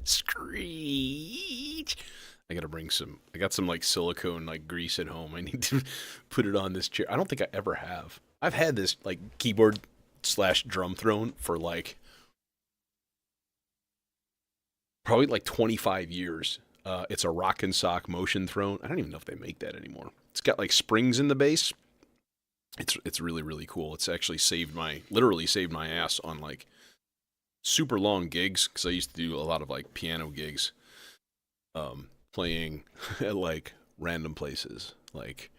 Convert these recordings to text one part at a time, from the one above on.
Screech. I gotta bring some. I got some like silicone like grease at home. I need to put it on this chair. I don't think I ever have. I've had this like keyboard slash drum throne for like probably like 25 years. It's a rock and sock motion throne. I don't even know if they make that anymore. It's got like springs in the base. It's really really cool. It's actually literally saved my ass on like super long gigs because I used to do a lot of like piano gigs, playing at like random places like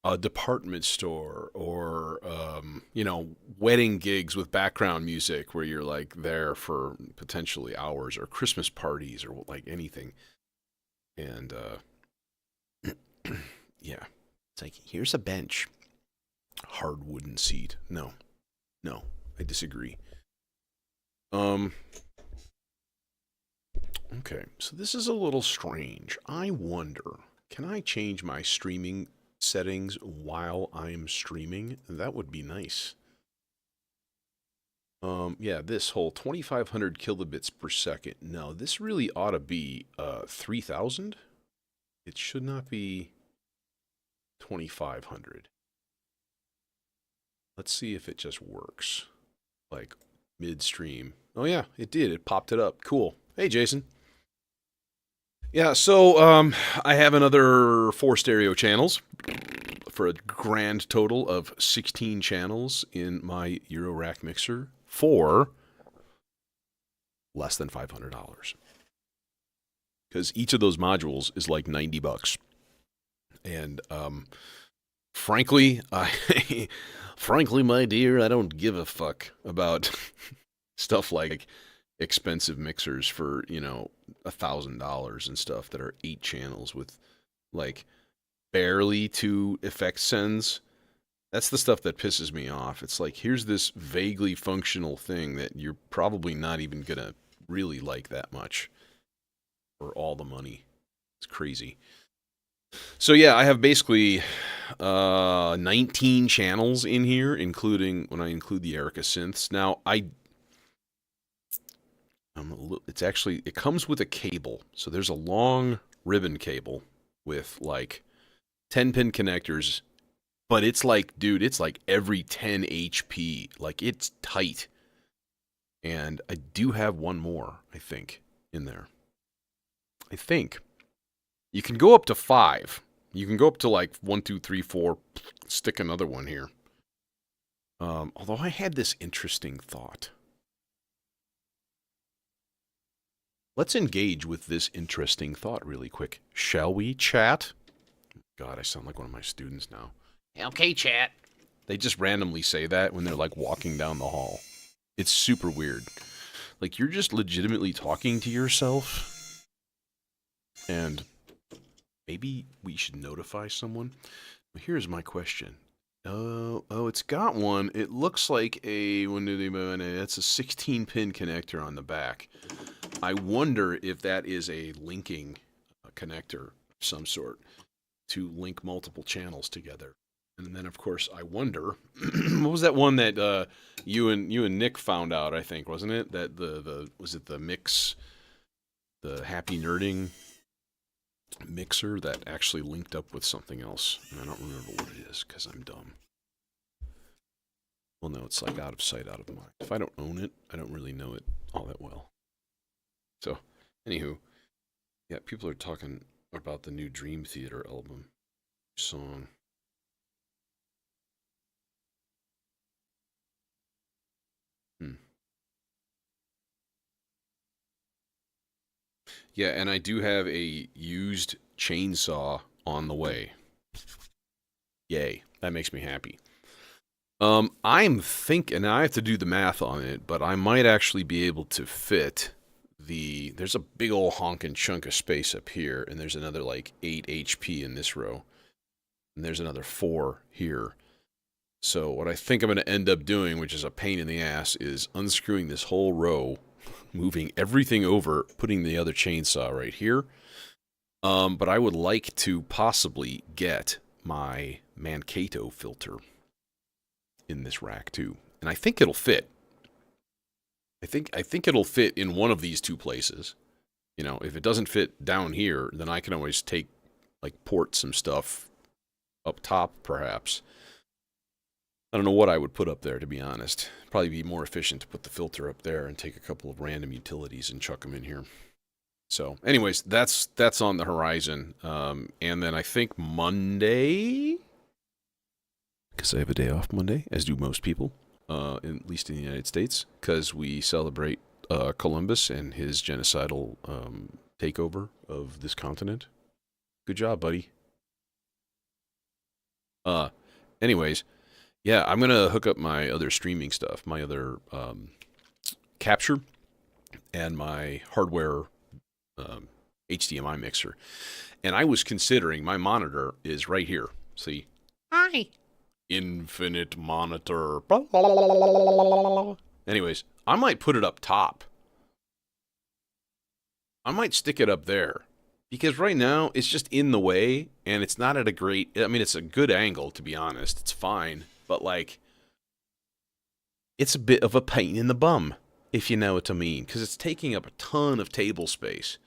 a department store or wedding gigs with background music where you're like there for potentially hours or Christmas parties or like anything. And yeah, it's like here's a bench, hard wooden seat. No, no, I disagree. Um, okay, so this is a little strange. I wonder, can I change my streaming settings while I'm streaming? That would be nice. Yeah, this whole 2500 kilobits per second. No, this really ought to be 3000. It should not be 2500. Let's see if it just works. Like midstream. Oh yeah, it did. It popped it up. Cool. Hey Jason. Yeah, so I have another 4 stereo channels for a grand total of 16 channels in my Eurorack mixer for less than $500. Because each of those modules is like $90. And frankly, frankly, my dear, I don't give a fuck about stuff like expensive mixers for $1,000 and stuff that are 8 channels with like barely 2 effect sends. That's the stuff that pisses me off. It's like here's this vaguely functional thing that you're probably not even gonna really like that much for all the money. It's crazy. So yeah, I have basically 19 channels in here, including when I include the Erica synths. Now it comes with a cable. So there's a long ribbon cable with like 10-pin connectors, but it's like, dude, it's like every 10 HP. Like it's tight. And I do have one more, I think, in there. I think you can go up to 5. You can go up to like 1, 2, 3, 4. Stick another one here. Although I had this interesting thought. Let's engage with this interesting thought really quick. Shall we, chat? God, I sound like one of my students now. Okay, chat. They just randomly say that when they're like walking down the hall. It's super weird. Like you're just legitimately talking to yourself. And maybe we should notify someone. Here's my question. Oh, it's got one. It looks like it's a 16-pin connector on the back. I wonder if that is a linking connector of some sort to link multiple channels together. And then, of course, I wonder, what was that one that you and Nick found out? I think wasn't it that was it the mix, the Happy Nerding mixer that actually linked up with something else, and I don't remember what it is because I'm dumb. Well, no, it's like out of sight, out of mind. If I don't own it, I don't really know it all that well. So, anywho, yeah, people are talking about the new Dream Theater album song. Yeah, and I do have a used chainsaw on the way. Yay, that makes me happy. I'm thinking, I have to do the math on it, but I might actually be able to fit there's a big old honking chunk of space up here, and there's another like 8 HP in this row, and there's another 4 here. So what I think I'm going to end up doing, which is a pain in the ass, is unscrewing this whole row, moving everything over, putting the other chainsaw right here. But I would like to possibly get my Mankato filter in this rack too. And I think it'll fit. I think it'll fit in one of these two places. You know, if it doesn't fit down here, then I can always take, like, port some stuff up top, perhaps. I don't know what I would put up there, to be honest. Probably be more efficient to put the filter up there and take a couple of random utilities and chuck them in here. So, anyways, that's on the horizon. And then I think Monday, because I have a day off Monday, as do most people, at least in the United States, because we celebrate Columbus and his genocidal takeover of this continent. Good job, buddy. Anyways, yeah, I'm going to hook up my other streaming stuff, my other capture, and my hardware HDMI mixer. And I was considering, my monitor is right here. See? Hi. Infinite monitor. Anyways, I might put it up top. I might stick it up there. Because right now, it's just in the way, and it's not at a great... I mean, it's a good angle, to be honest. It's fine. But, like, it's a bit of a pain in the bum, if you know what I mean. Because it's taking up a ton of table space.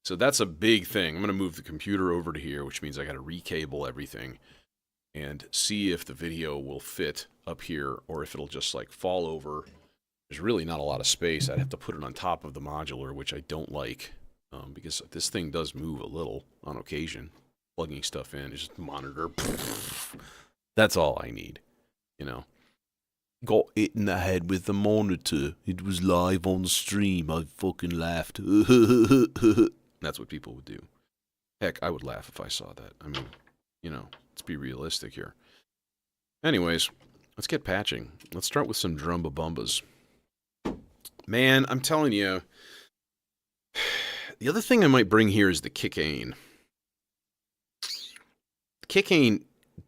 So that's a big thing. I'm going to move the computer over to here, which means I got to recable everything and see if the video will fit up here or if it'll just, like, fall over. There's really not a lot of space. I'd have to put it on top of the modular, which I don't like. Because this thing does move a little on occasion. Plugging stuff in, just monitor. That's all I need, you know. Got hit in the head with the monitor. It was live on stream. I fucking laughed. That's what people would do. Heck, I would laugh if I saw that. I mean, you know, let's be realistic here. Anyways, let's get patching. Let's start with some drumba-bumbas. Man, I'm telling you... The other thing I might bring here is the kick-ain. Kick-ain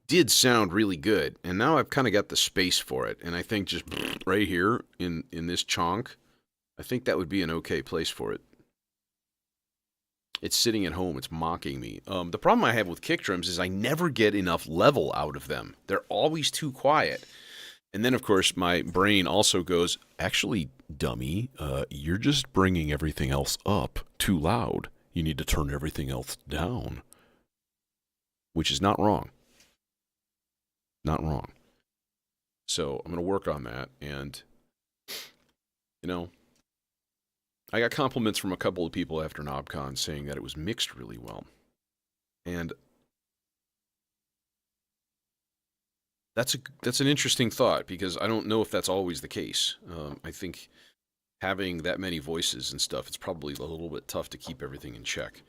did sound really good, and now I've kind of got the space for it. And I think just right here in this chonk, I think that would be an okay place for it. It's sitting at home. It's mocking me. The problem I have with kick drums is I never get enough level out of them. They're always too quiet. And then, of course, my brain also goes, actually, dummy, you're just bringing everything else up too loud. You need to turn everything else down. Which is not wrong. Not wrong. So I'm going to work on that. And, you know, I got compliments from a couple of people after NobCon saying that it was mixed really well. And that's an interesting thought, because I don't know if that's always the case. I think having that many voices and stuff, it's probably a little bit tough to keep everything in check.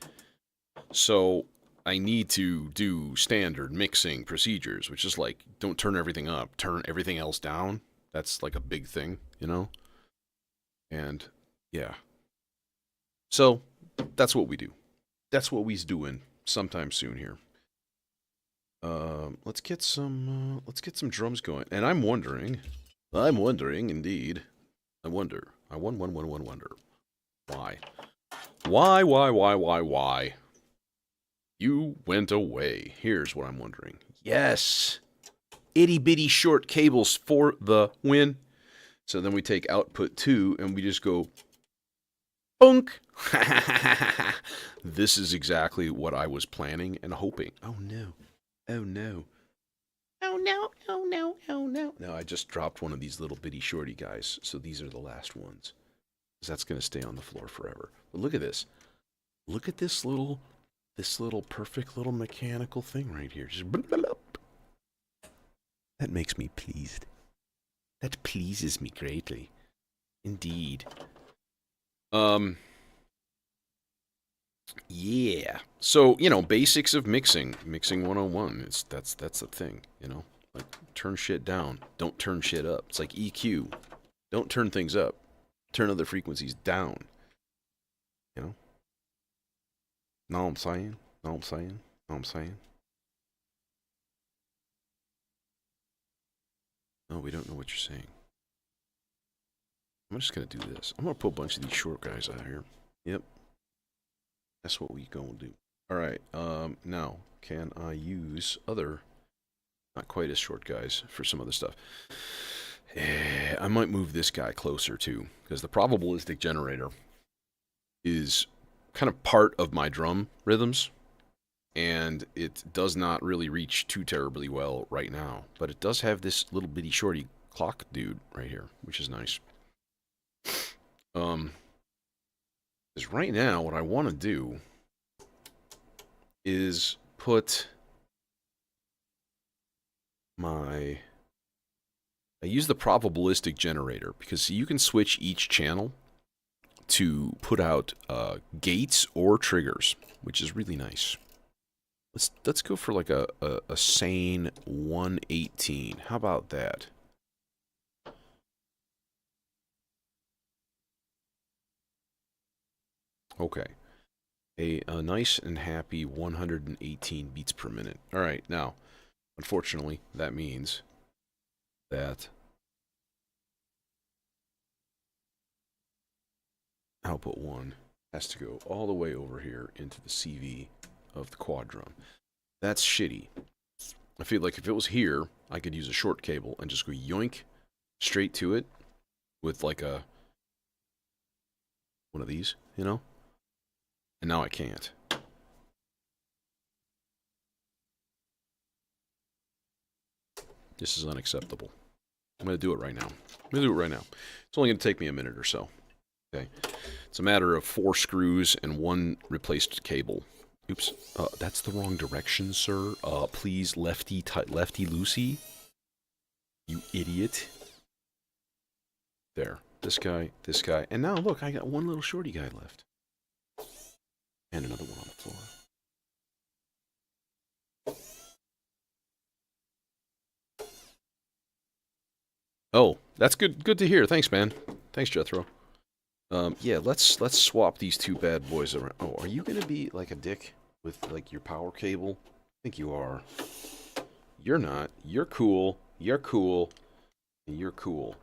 So I need to do standard mixing procedures, which is like, don't turn everything up, turn everything else down. That's like a big thing, you know? And yeah. So that's what we do. That's what we's doing sometime soon here. Let's get some drums going. And I'm wondering indeed. I wonder. Why? Why? You went away. Here's what I'm wondering. Yes! Itty bitty short cables for the win. So then we take output 2 and we just go bunk. This is exactly what I was planning and hoping. Oh no. Oh no. Oh no, oh no, oh no. No, I just dropped one of these little bitty shorty guys, so these are the last ones. Because that's going to stay on the floor forever. But look at this. Look at this little perfect little mechanical thing right here. Just that makes me pleased. That pleases me greatly. Indeed. Yeah. So, you know, basics of mixing. Mixing 101. That's the thing, you know? Like, turn shit down. Don't turn shit up. It's like EQ. Don't turn things up. Turn other frequencies down. You know? Know what I'm saying? Know what I'm saying? Know what I'm saying? No, we don't know what you're saying. I'm just gonna do this. I'm gonna put a bunch of these short guys out here. Yep. That's what we gonna do. Alright, now, can I use other, not quite as short guys, for some other stuff? I might move this guy closer too, because the probabilistic generator is kind of part of my drum rhythms, and it does not really reach too terribly well right now. But it does have this little bitty shorty clock dude right here, which is nice. Because right now, what I want to do is put my... I use the probabilistic generator because you can switch each channel to put out gates or triggers, which is really nice. Let's go for like a sane 118. How about that? Okay. A nice and happy 118 beats per minute. All right, now, unfortunately, that means that output 1 has to go all the way over here into the CV of the quad drum. That's shitty. I feel like if it was here, I could use a short cable and just go yoink straight to it with like a one of these, you know? And now I can't. This is unacceptable. I'm going to do it right now. It's only going to take me a minute or so. Okay. It's a matter of 4 screws and 1 replaced cable. Oops. That's the wrong direction, sir. Please, lefty loosey. You idiot. There. This guy. And now, look, I got one little shorty guy left. And another one on the floor. Oh, that's good to hear. Thanks, man. Thanks, Jethro. Yeah, let's swap these 2 bad boys around. Oh, are you gonna be like a dick with like your power cable? I think you are. You're not. You're cool. You're cool. You're cool.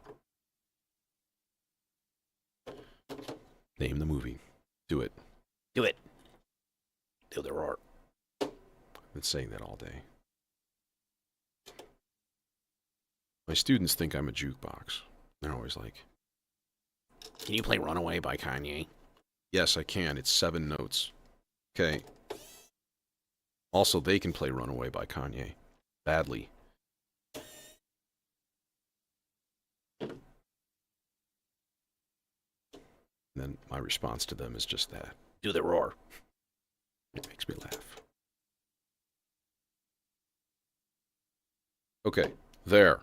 Name the movie. Do it. Do it. Do the roar. I've been saying that all day. My students think I'm a jukebox. They're always like, "Can you play Runaway by Kanye?" Yes, I can. It's 7 notes. Okay. Also, they can play Runaway by Kanye. Badly. And then my response to them is just that. Do the roar. It makes me laugh. Okay. There.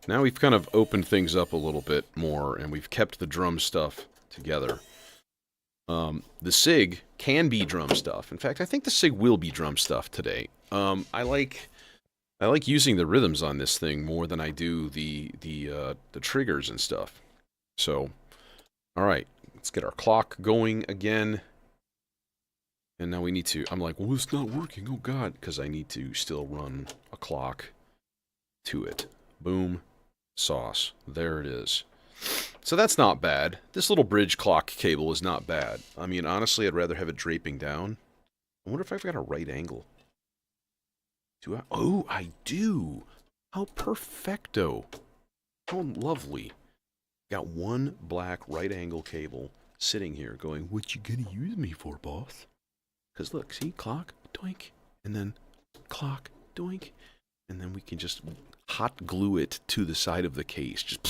Now we've kind of opened things up a little bit more, and we've kept the drum stuff together. The SIG can be drum stuff. In fact, I think the SIG will be drum stuff today. I like using the rhythms on this thing more than I do the triggers and stuff. So, all right, let's get our clock going again. And now we need to. I'm like, well, it's not working. Oh God, because I need to still run a clock to it. Boom, sauce. There it is. So that's not bad. This little bridge clock cable is not bad. I mean, honestly, I'd rather have it draping down. I wonder if I've got a right angle. Do I? Oh, I do. How perfecto. How lovely. Got one black right angle cable sitting here going, what you gonna use me for, boss? Because look, see, clock, doink, and then clock, doink, and then we can just hot glue it to the side of the case. Just...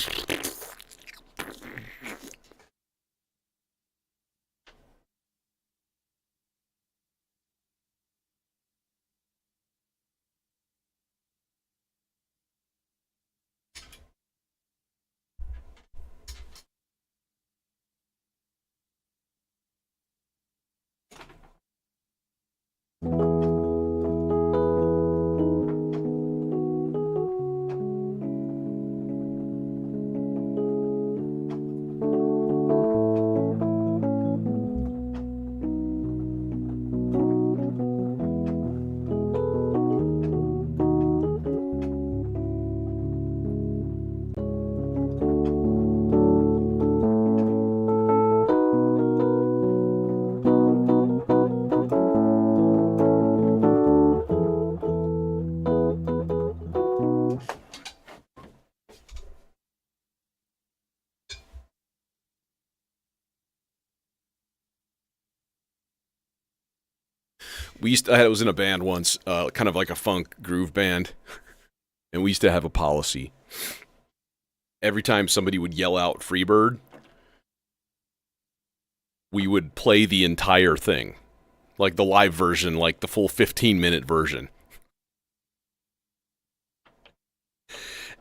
I was in a band once, kind of like a funk groove band, and we used to have a policy. Every time somebody would yell out Freebird, we would play the entire thing. Like the live version, like the full 15-minute version.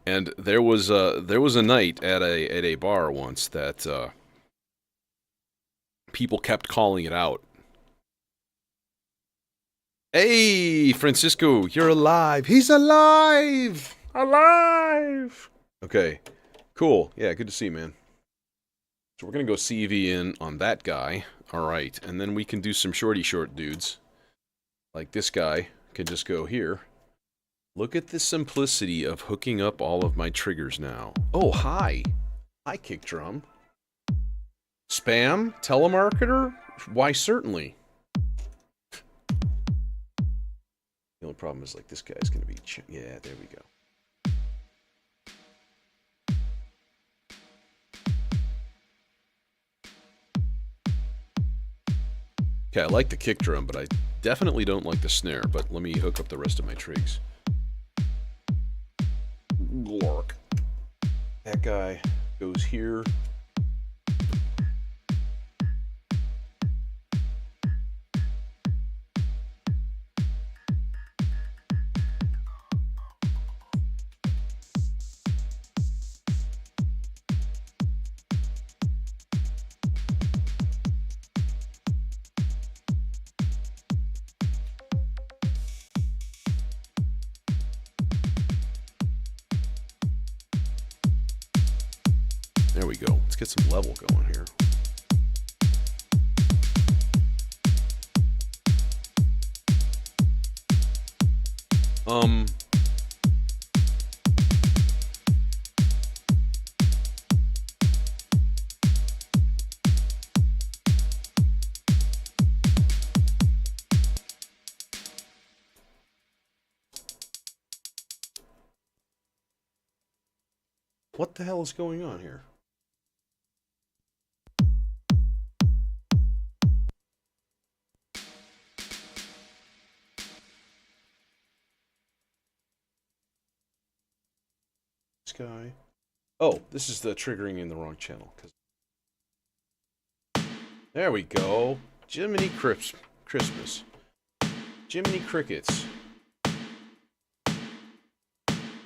And there was a night at a bar once that people kept calling it out. Hey, Francisco, you're alive. He's alive! Alive! Okay, cool. Yeah, good to see you, man. So we're going to go CV in on that guy. All right, and then we can do some short dudes. Like this guy can just go here. Look at the simplicity of hooking up all of my triggers now. Oh, hi. Hi, kick drum. Spam? Telemarketer? Why, certainly. The only problem is, like, this guy's going to be... yeah, there we go. Okay, I like the kick drum, but I definitely don't like the snare. But let me hook up the rest of my trigs. Glork. That guy goes here. There we go. Let's get some level going here. What the hell is going on here? Guy. Oh, this is the triggering in the wrong channel. There we go. Jiminy Christmas. Jiminy Crickets.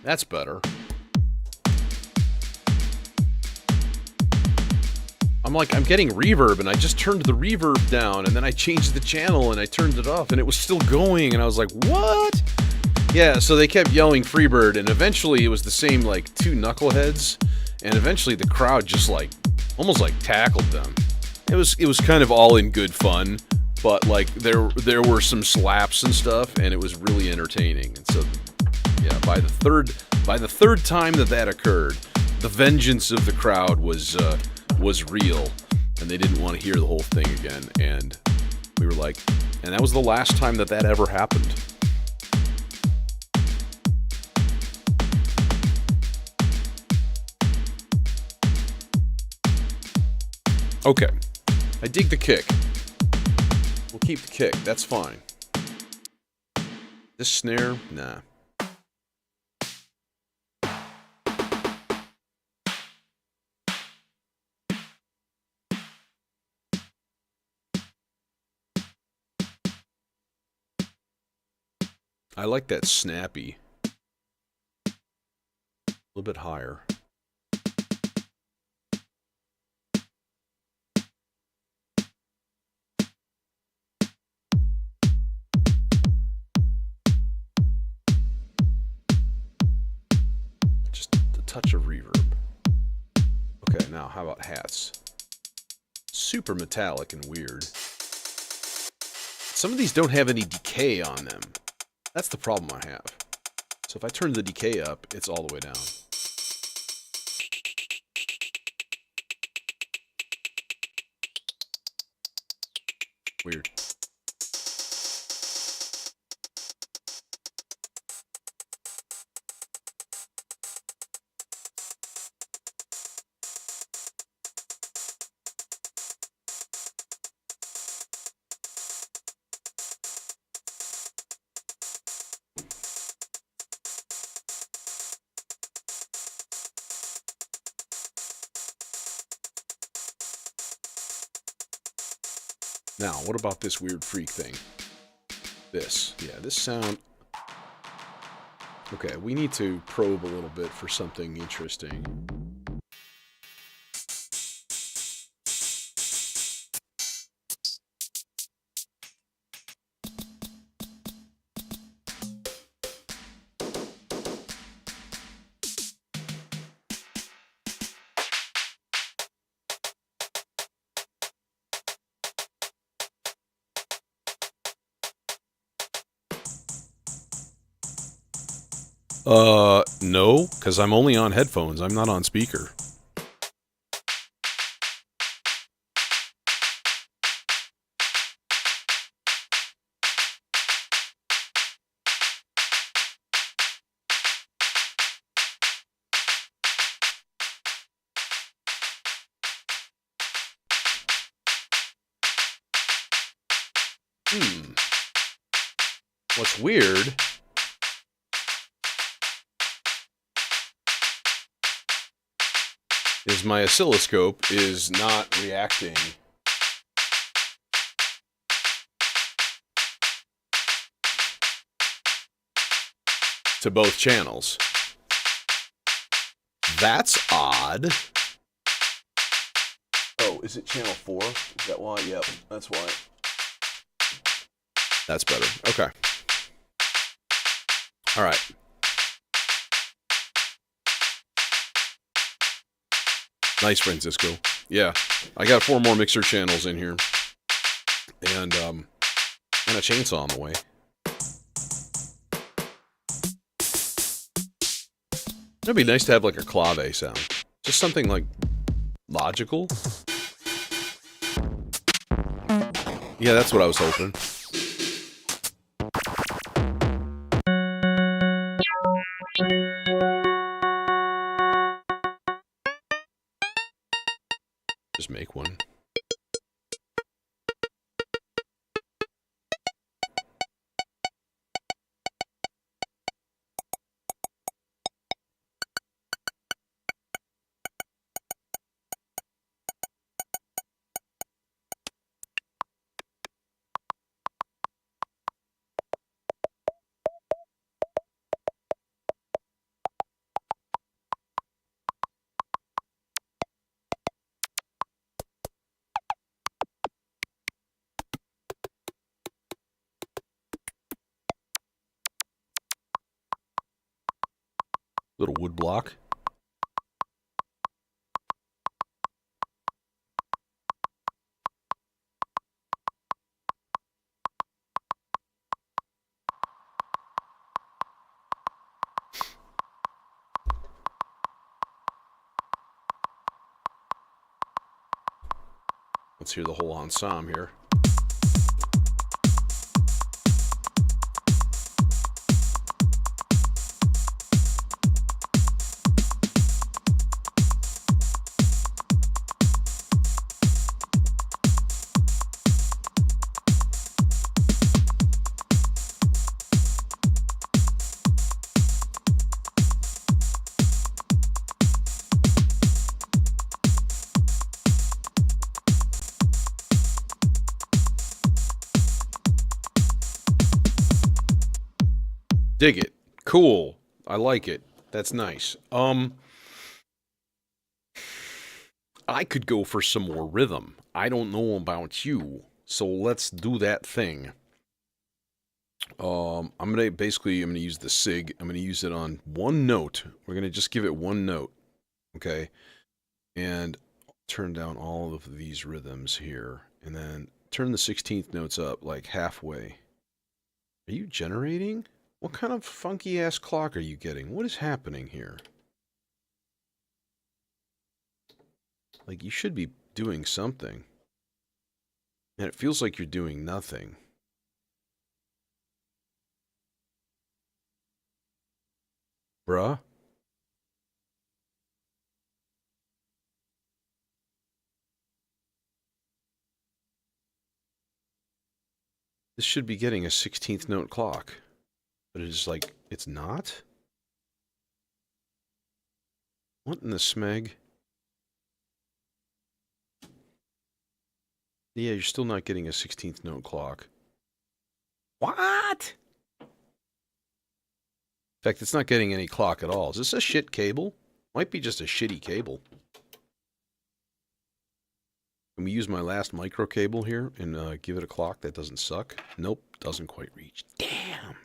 That's better. I'm getting reverb, and I just turned the reverb down, and then I changed the channel, and I turned it off, and it was still going, and I was like, what? Yeah, so they kept yelling Freebird, and eventually it was the same, like, two knuckleheads, and eventually the crowd just, like, almost, like, tackled them. It was kind of all in good fun, but, like, there were some slaps and stuff, and it was really entertaining. And so, yeah, by the third time that occurred, the vengeance of the crowd was real, and they didn't want to hear the whole thing again, and we were like, and that was the last time that ever happened. Okay, I dig the kick. We'll keep the kick, that's fine. This snare, nah. I like that snappy. A little bit higher. Just a touch of reverb. Okay, now how about hats? Super metallic and weird. Some of these don't have any decay on them. That's the problem I have. So if I turn the decay up, it's all the way down. Weird. Now, what about this weird freak thing? This. Yeah, this sound... Okay, we need to probe a little bit for something interesting. No, because I'm only on headphones. I'm not on speaker. What's weird is my oscilloscope is not reacting to both channels. That's odd. Oh, is it channel 4? Is that why? Yep, that's why. That's better. Okay. All right. Nice, Francisco. Yeah, I got 4 more mixer channels in here, and a chainsaw on the way. It'd be nice to have like a clave sound, just something like logical. Yeah, that's what I was hoping. Just make one. Little wood block. Let's hear the whole ensemble here. Dig it. Cool. I like it. That's nice. I could go for some more rhythm. I don't know about you, so let's do that thing. I'm gonna use the sig. I'm gonna use it on one note. We're gonna just give it one note, okay? And turn down all of these rhythms here, and then turn the 16th notes up like halfway. Are you generating? What kind of funky ass clock are you getting? What is happening here? Like, you should be doing something. And it feels like you're doing nothing. Bruh? This should be getting a 16th note clock. But it's like, it's not? What in the smeg? Yeah, you're still not getting a 16th note clock. What? In fact, it's not getting any clock at all. Is this a shit cable? Might be just a shitty cable. Can we use my last micro cable here and give it a clock that doesn't suck? Nope, doesn't quite reach. Damn!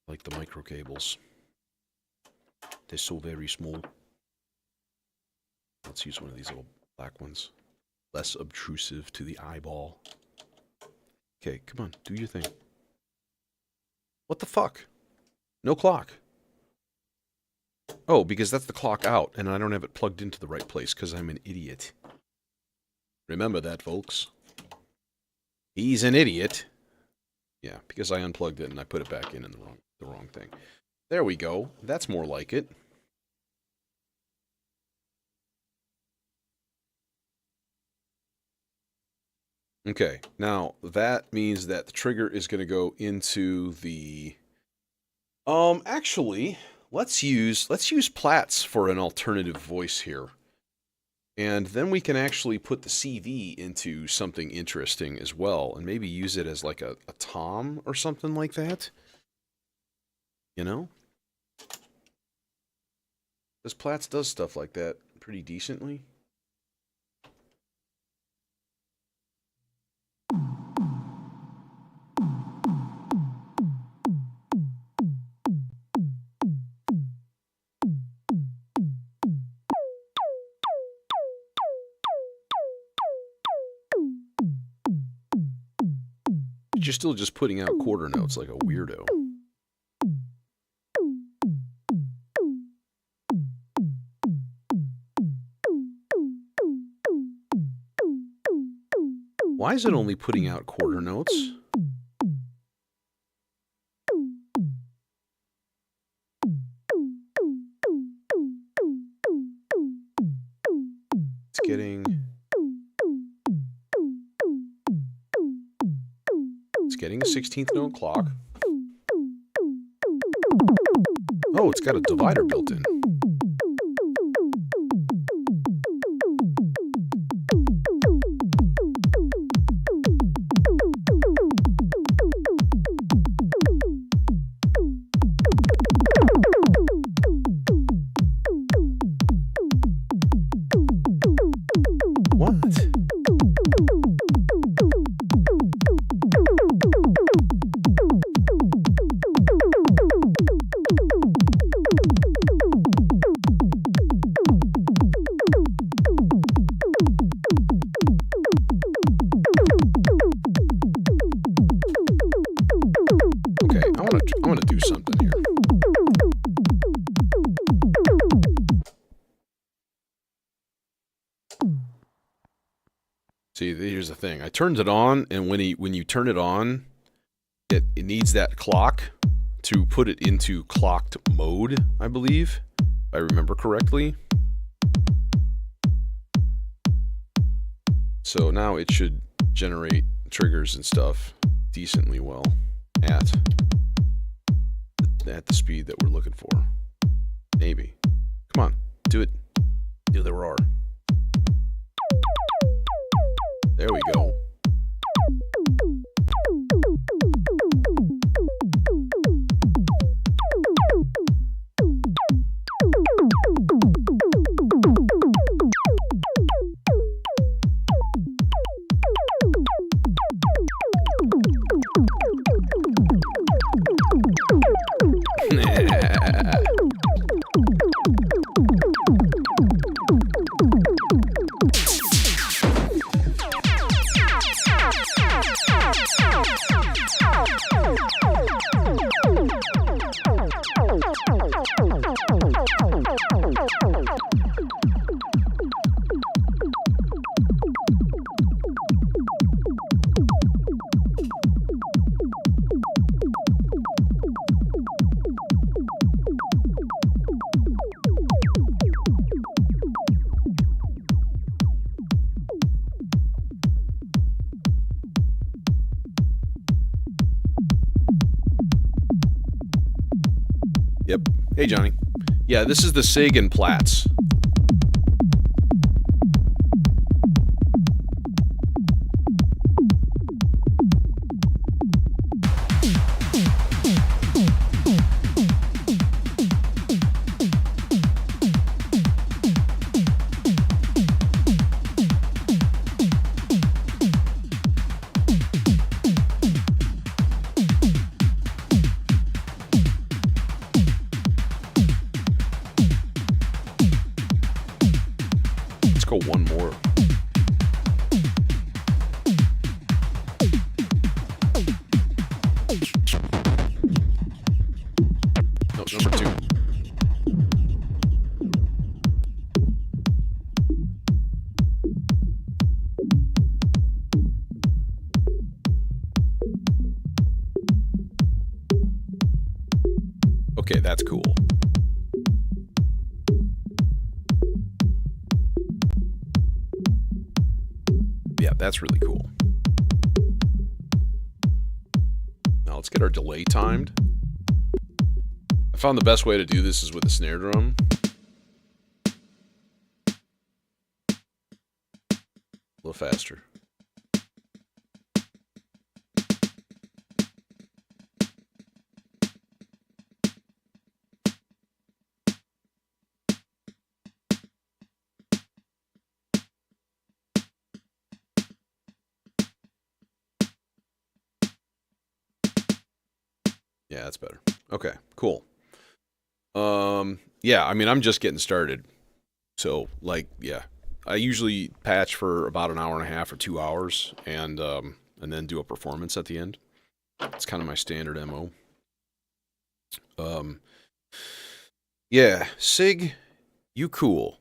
Like the micro cables. They're so very small. Let's use one of these little black ones. Less obtrusive to the eyeball. Okay, come on, do your thing. What the fuck? No clock. Oh, because that's the clock out, and I don't have it plugged into the right place because I'm an idiot. Remember that, folks. He's an idiot. Yeah, because I unplugged it and I put it back in the wrong thing. There we go. That's more like it. Okay, now that means that the trigger is going to go into the... actually, let's use Platts for an alternative voice here. And then we can actually put the CV into something interesting as well, and maybe use it as like a tom or something like that. You know? Because Platts does stuff like that pretty decently. You're still just putting out quarter notes like a weirdo. Why is it only putting out quarter notes? It's getting... getting a 16th note clock. Oh, it's got a divider built in. See, here's the thing. I turned it on, and when you turn it on, it needs that clock to put it into clocked mode, I believe, if I remember correctly. So now it should generate triggers and stuff decently well at the speed that we're looking for. Maybe. Come on, do it. Do the roar. There we go. Yep. Hey, Johnny. Yeah, this is the Sagan Platts. go one more. No, number 2. Okay, that's cool. Yeah, that's really cool. Now let's get our delay timed. I found the best way to do this is with a snare drum. A little faster. Yeah, that's better. Okay, cool. Yeah, I mean, I'm just getting started. So, like, yeah. I usually patch for about an hour and a half or 2 hours and then do a performance at the end. It's kind of my standard MO. Yeah, Sig, you cool.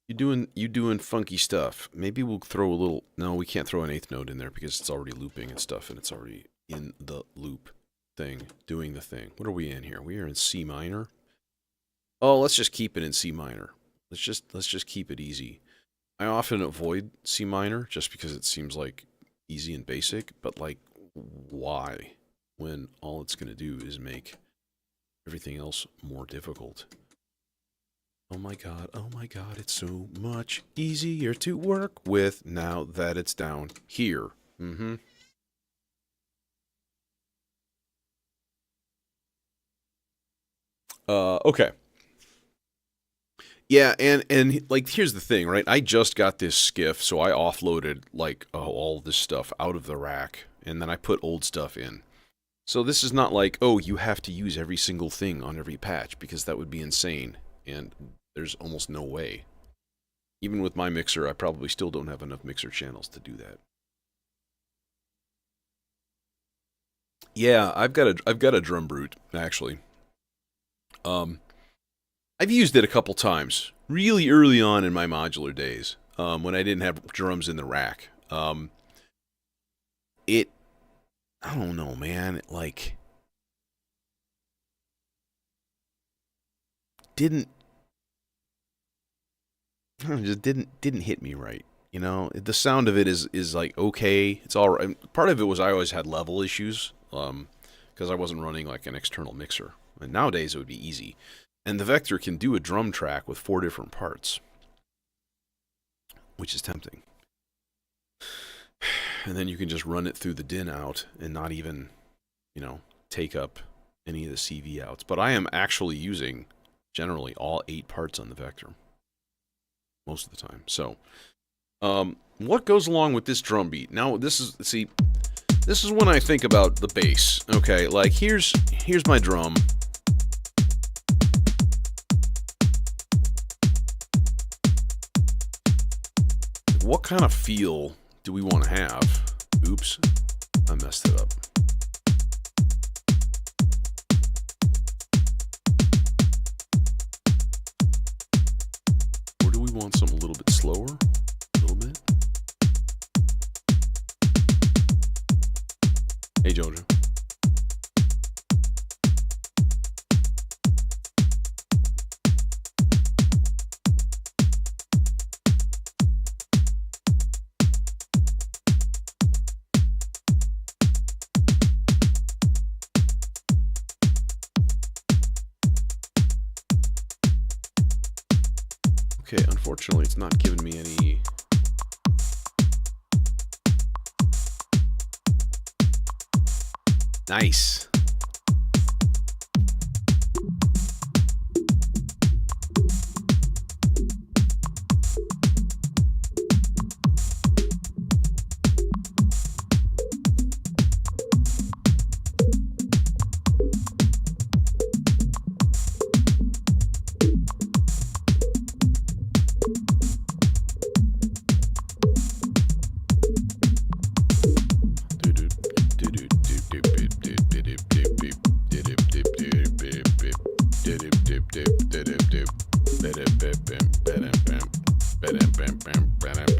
You doing funky stuff. Maybe we'll throw a little... No, we can't throw an 8th note in there because it's already looping and stuff, and it's already in the loop thing, doing the thing. What are we in here? We are in C minor. Oh, let's just keep it in C minor. Let's just keep it easy. I often avoid C minor just because it seems like easy and basic, but like, why? When all it's going to do is make everything else more difficult. Oh my god, it's so much easier to work with now that it's down here. Mm-hmm. Okay. Yeah, and like, here's the thing, right? I just got this skiff, so I offloaded, like, all this stuff out of the rack, and then I put old stuff in. So this is not like, oh, you have to use every single thing on every patch, because that would be insane, and there's almost no way. Even with my mixer, I probably still don't have enough mixer channels to do that. Yeah, I've got a drum brute, actually. I've used it a couple times, really early on in my modular days, when I didn't have drums in the rack. I don't know, man, it, like, just didn't hit me right. You know, the sound of it is like, okay, it's all right. Part of it was I always had level issues, because I wasn't running like an external mixer. And nowadays it would be easy. And the Vector can do a drum track with 4 different parts, which is tempting. And then you can just run it through the DIN out and not even, you know, take up any of the CV outs. But I am actually using, generally, all 8 parts on the Vector. Most of the time. So, what goes along with this drum beat? Now, this is when I think about the bass. Okay, like, here's my drum. What kind of feel do we want to have? Oops, I messed it up. Or do we want something a little bit slower? A little bit? Hey, Jojo. Okay, unfortunately, it's not giving me any... Nice.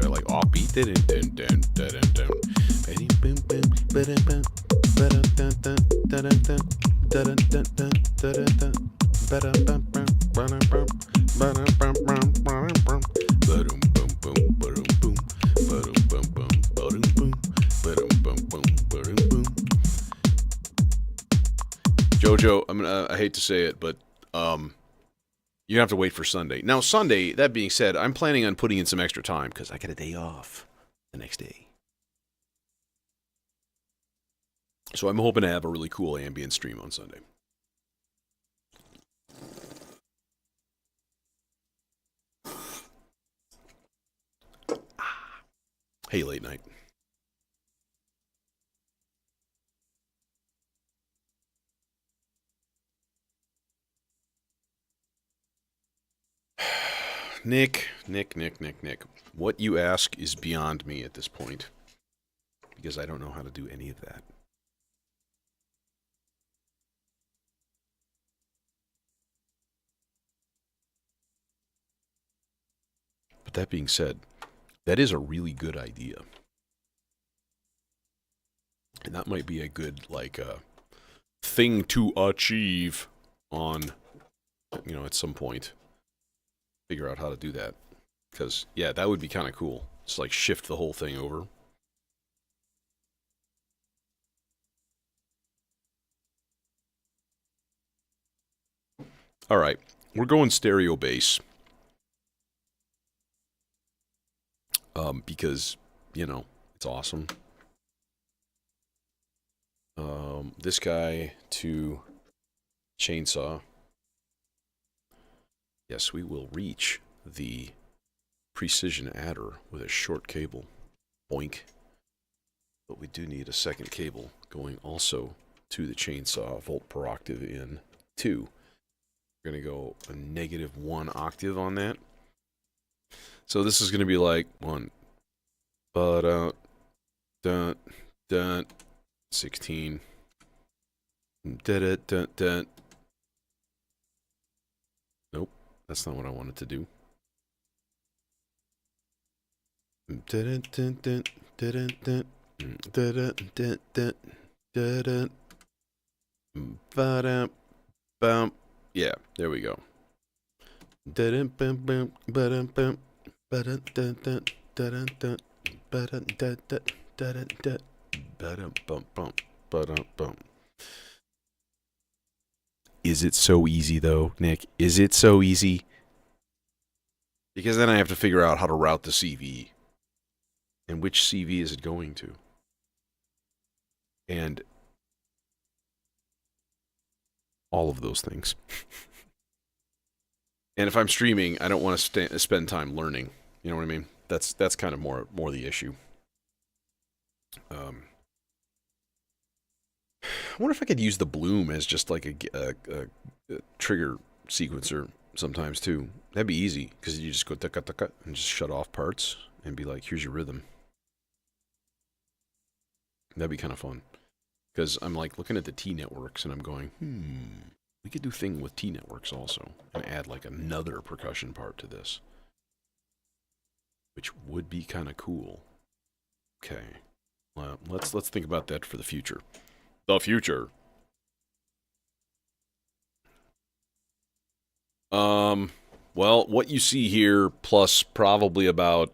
like offbeat. Jojo, I hate to say it, but you have to wait for Sunday. Now, Sunday, that being said, I'm planning on putting in some extra time because I got a day off the next day. So I'm hoping to have a really cool ambient stream on Sunday. Hey, late night. Nick. What you ask is beyond me at this point. Because I don't know how to do any of that. But that being said, that is a really good idea. And that might be a good, like, thing to achieve on, you know, at some point. Figure out how to do that. Because, yeah, that would be kind of cool. Just, like, shift the whole thing over. Alright, we're going stereo bass. Because, you know, it's awesome. This guy to chainsaw. Yes, we will reach the precision adder with a short cable. Boink. But we do need a second cable going also to the chainsaw, volt per octave in 2. We're going to go a -1 octave on that. So this is going to be like 1, but dun, 16, dun. Nope, that's not what I wanted to do. Yeah, there we go. Is it so easy though, Nick? Is it so easy? Because then I have to figure out how to route the CV. And which CV is it going to? And all of those things. And if I'm streaming, I don't want to spend time learning. You know what I mean? That's kind of more the issue. I wonder if I could use the bloom as just like a trigger sequencer sometimes too. That'd be easy because you just go taka taka and just shut off parts and be like, here's your rhythm. That'd be kind of fun. Because I'm like looking at the T networks and I'm going, we could do thing with T networks also and add like another percussion part to this, which would be kind of cool. Okay, well, let's think about that for the future. The future. Well, what you see here plus probably about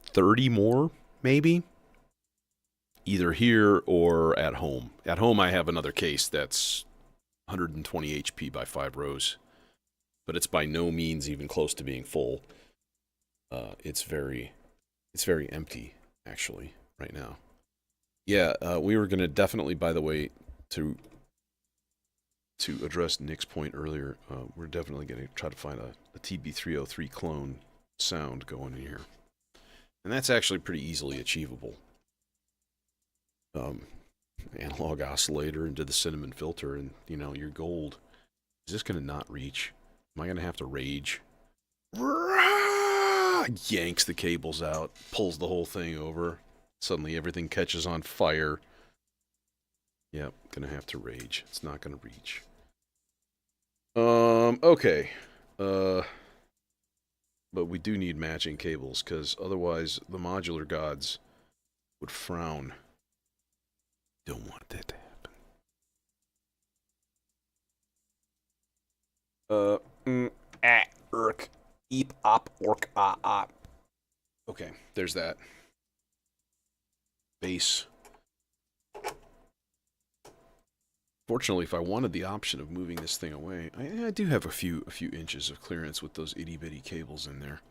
30 more, maybe. Either here or at home. At home, I have another case that's 120 HP by 5 rows. But it's by no means even close to being full. It's very empty, actually, right now. Yeah, we were going to definitely, by the way, to address Nick's point earlier, we're definitely going to try to find a TB303 clone sound going in here. And that's actually pretty easily achievable. Analog oscillator into the cinnamon filter, and you know, your gold. Is this gonna not reach? Am I gonna have to rage? Yanks the cables out, pulls the whole thing over. Suddenly everything catches on fire. Yep, gonna have to rage. It's not gonna reach. Okay. But we do need matching cables, because otherwise the modular gods would frown. Don't want that to happen. Eep, op, ork, ah, ah. Okay, there's that. Bass. Fortunately, if I wanted the option of moving this thing away, I do have a few inches of clearance with those itty-bitty cables in there.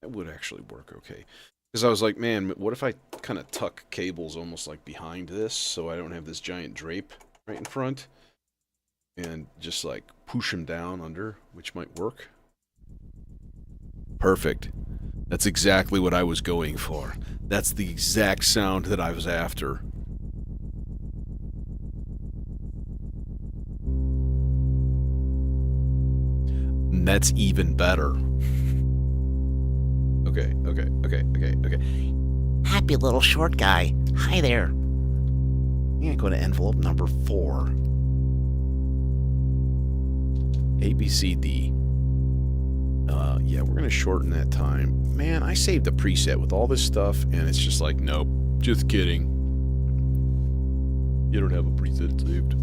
That would actually work okay. Because I was like, man, what if I kind of tuck cables almost like behind this so I don't have this giant drape right in front? And just like push them down under, which might work. Perfect. That's exactly what I was going for. That's the exact sound that I was after. And that's even better. Okay. Happy little short guy. Hi there. I'm gonna go to envelope number 4. A, B, C, D. Yeah, we're gonna shorten that time. Man, I saved a preset with all this stuff, and it's just like, nope, just kidding. You don't have a preset saved.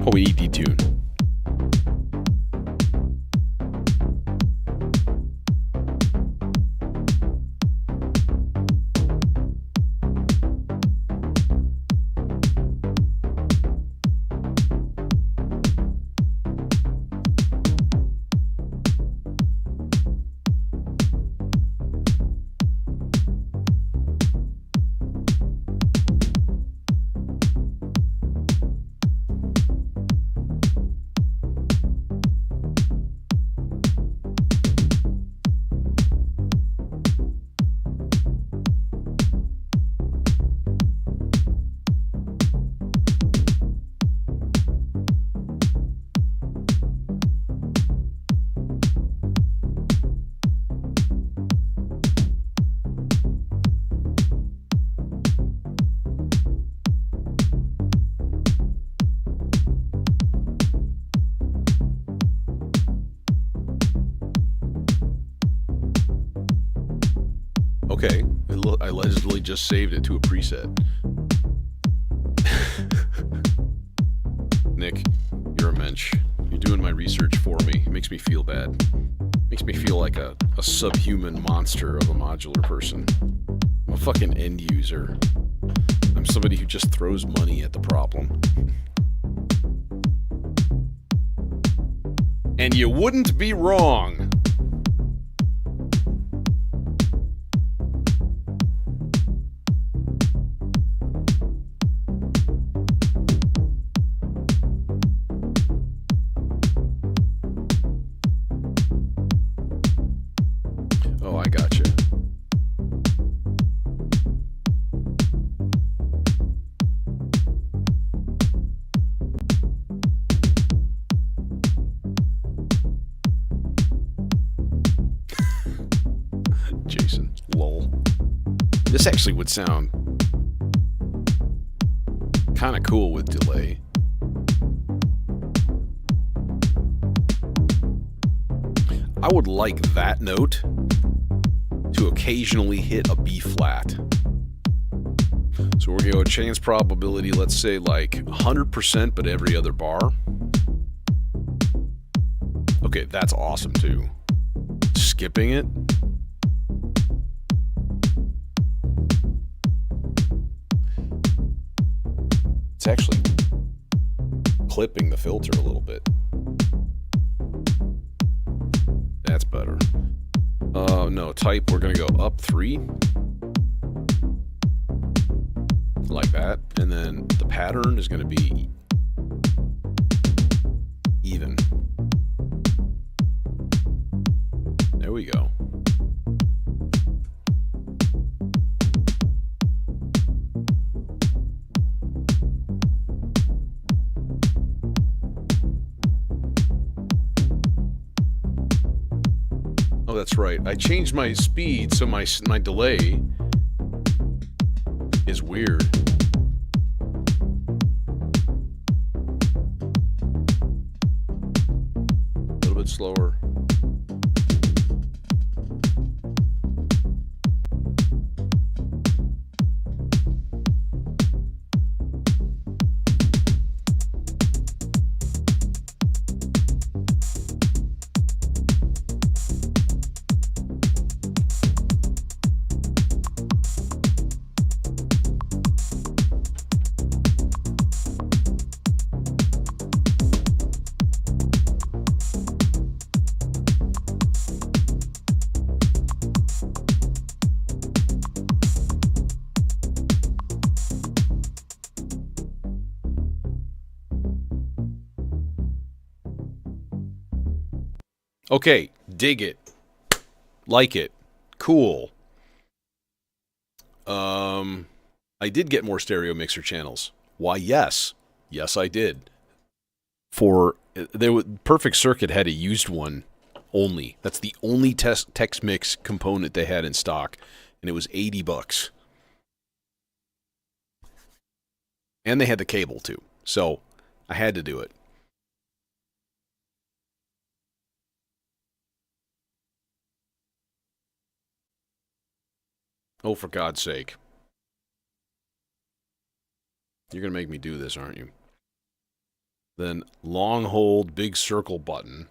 Oh, we need detune. Okay, I allegedly just saved it to a preset. Nick, you're a mensch. You're doing my research for me. It makes me feel bad. Makes me feel like a subhuman monster of a modular person. I'm a fucking end user. I'm somebody who just throws money at the problem. And you wouldn't be wrong. Oh, I gotcha. Jason, lol. This actually would sound kind of cool with delay. I would like that note to occasionally hit a B flat. So we're going to go chance probability, let's say like 100%, but every other bar. Okay, that's awesome too. Skipping it. It's actually clipping the filter a little bit. That's better. No, type, we're gonna go up 3. Like that. And then the pattern is gonna be even. There we go. Oh, that's right. I changed my speed, so my delay is weird. A little bit slower. Okay, dig it. Like it. Cool. I did get more stereo mixer channels. Why, yes. Yes, I did. Perfect Circuit had a used one only. That's the only text mix component they had in stock, and it was $80. And they had the cable too. So, I had to do it. Oh, for God's sake. You're going to make me do this, aren't you? Then long hold big circle button.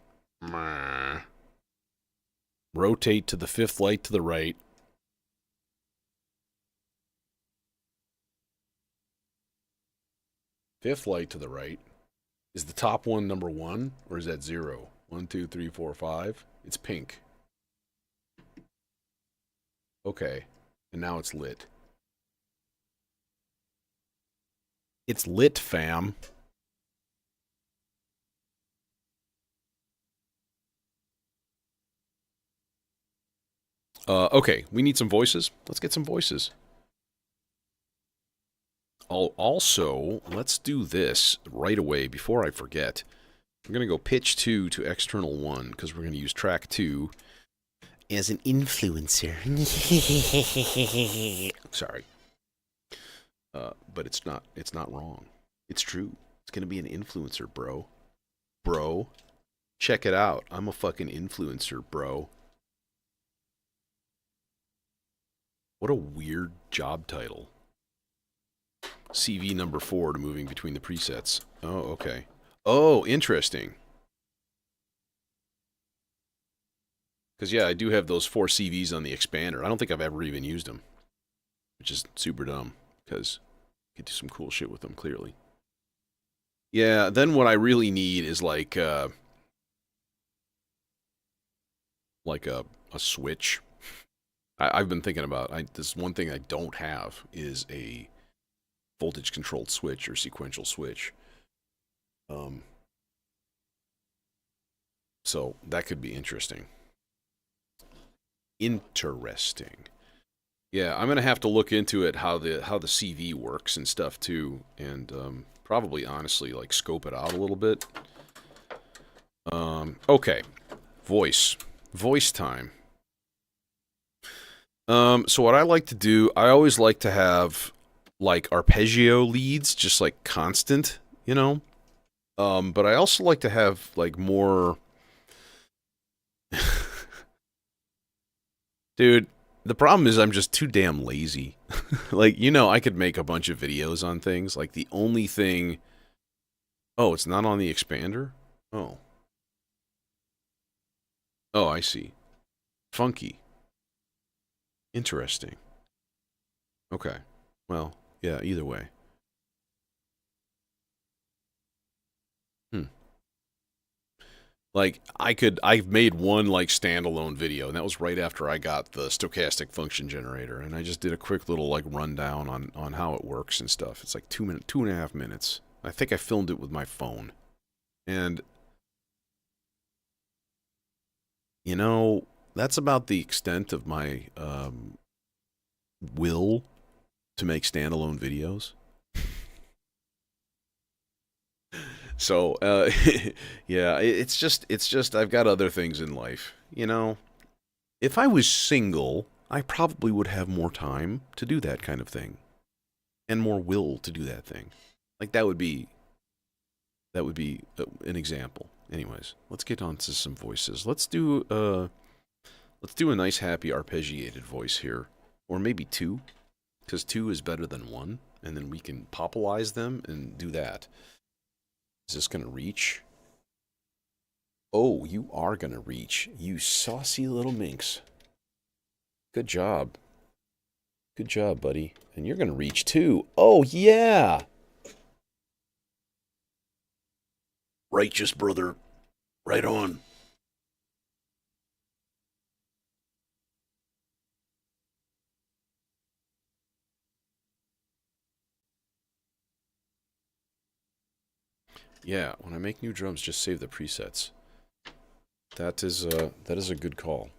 Rotate to the 5th light to the right. Fifth light to the right. Is the top one number 1 or is that 0? 1, 2, 3, 4, 5. It's pink. Okay. And now it's lit. It's lit, fam. Okay, we need some voices. Let's get some voices. Also, let's do this right away before I forget. I'm going to go pitch 2 to external 1 because we're going to use track 2 as an influencer. Sorry. But it's not wrong. It's true. It's going to be an influencer, bro. Bro, check it out. I'm a fucking influencer, bro. What a weird job title. CV number 4 to moving between the presets. Oh, okay. Oh, interesting. Because, yeah, I do have those 4 CVs on the expander. I don't think I've ever even used them. Which is super dumb. Because you can do some cool shit with them, clearly. Yeah, then what I really need is like a switch. I've been thinking about, this one thing I don't have is a voltage controlled switch or sequential switch. So that could be interesting. Interesting. Yeah, I'm gonna have to look into it, how the CV works and stuff too, and probably honestly like scope it out a little bit. Okay, voice time. So what I like to do, I always like to have like arpeggio leads, just like constant, you know. But I also like to have like more. Dude, the problem is I'm just too damn lazy. Like, you know, I could make a bunch of videos on things. Like, the only thing... Oh, it's not on the expander? Oh. Oh, I see. Funky. Interesting. Okay. Well, yeah, either way. Hmm. Like, I've made one, like, standalone video, and that was right after I got the stochastic function generator, and I just did a quick little, like, rundown on how it works and stuff. It's like 2.5 minutes. I think I filmed it with my phone. And, you know, that's about the extent of my, will to make standalone videos. So, yeah, it's just I've got other things in life. You know, if I was single, I probably would have more time to do that kind of thing and more will to do that thing. Like that would be an example. Anyways, let's get on to some voices. Let's do a nice happy arpeggiated voice here, or maybe two, because two is better than one, and then we can popularize them and do that. Is this gonna reach? Oh, you are gonna reach, you saucy little minx. Good job. Good job, buddy. And you're gonna reach too. Oh, yeah! Righteous, brother. Right on. Yeah, when I make new drums, just save the presets. That is a good call.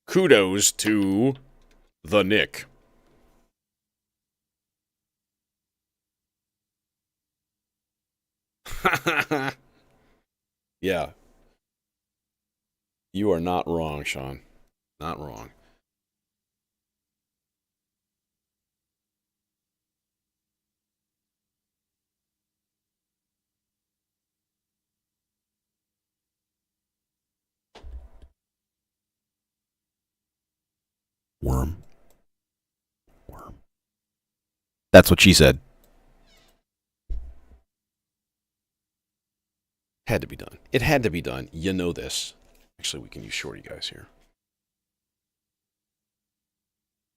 Kudos to the Nick. Yeah, you are not wrong, Sean. Not wrong. Worm. Worm. That's what she said. Had to be done. It had to be done. You know this. Actually, we can use shorty guys here.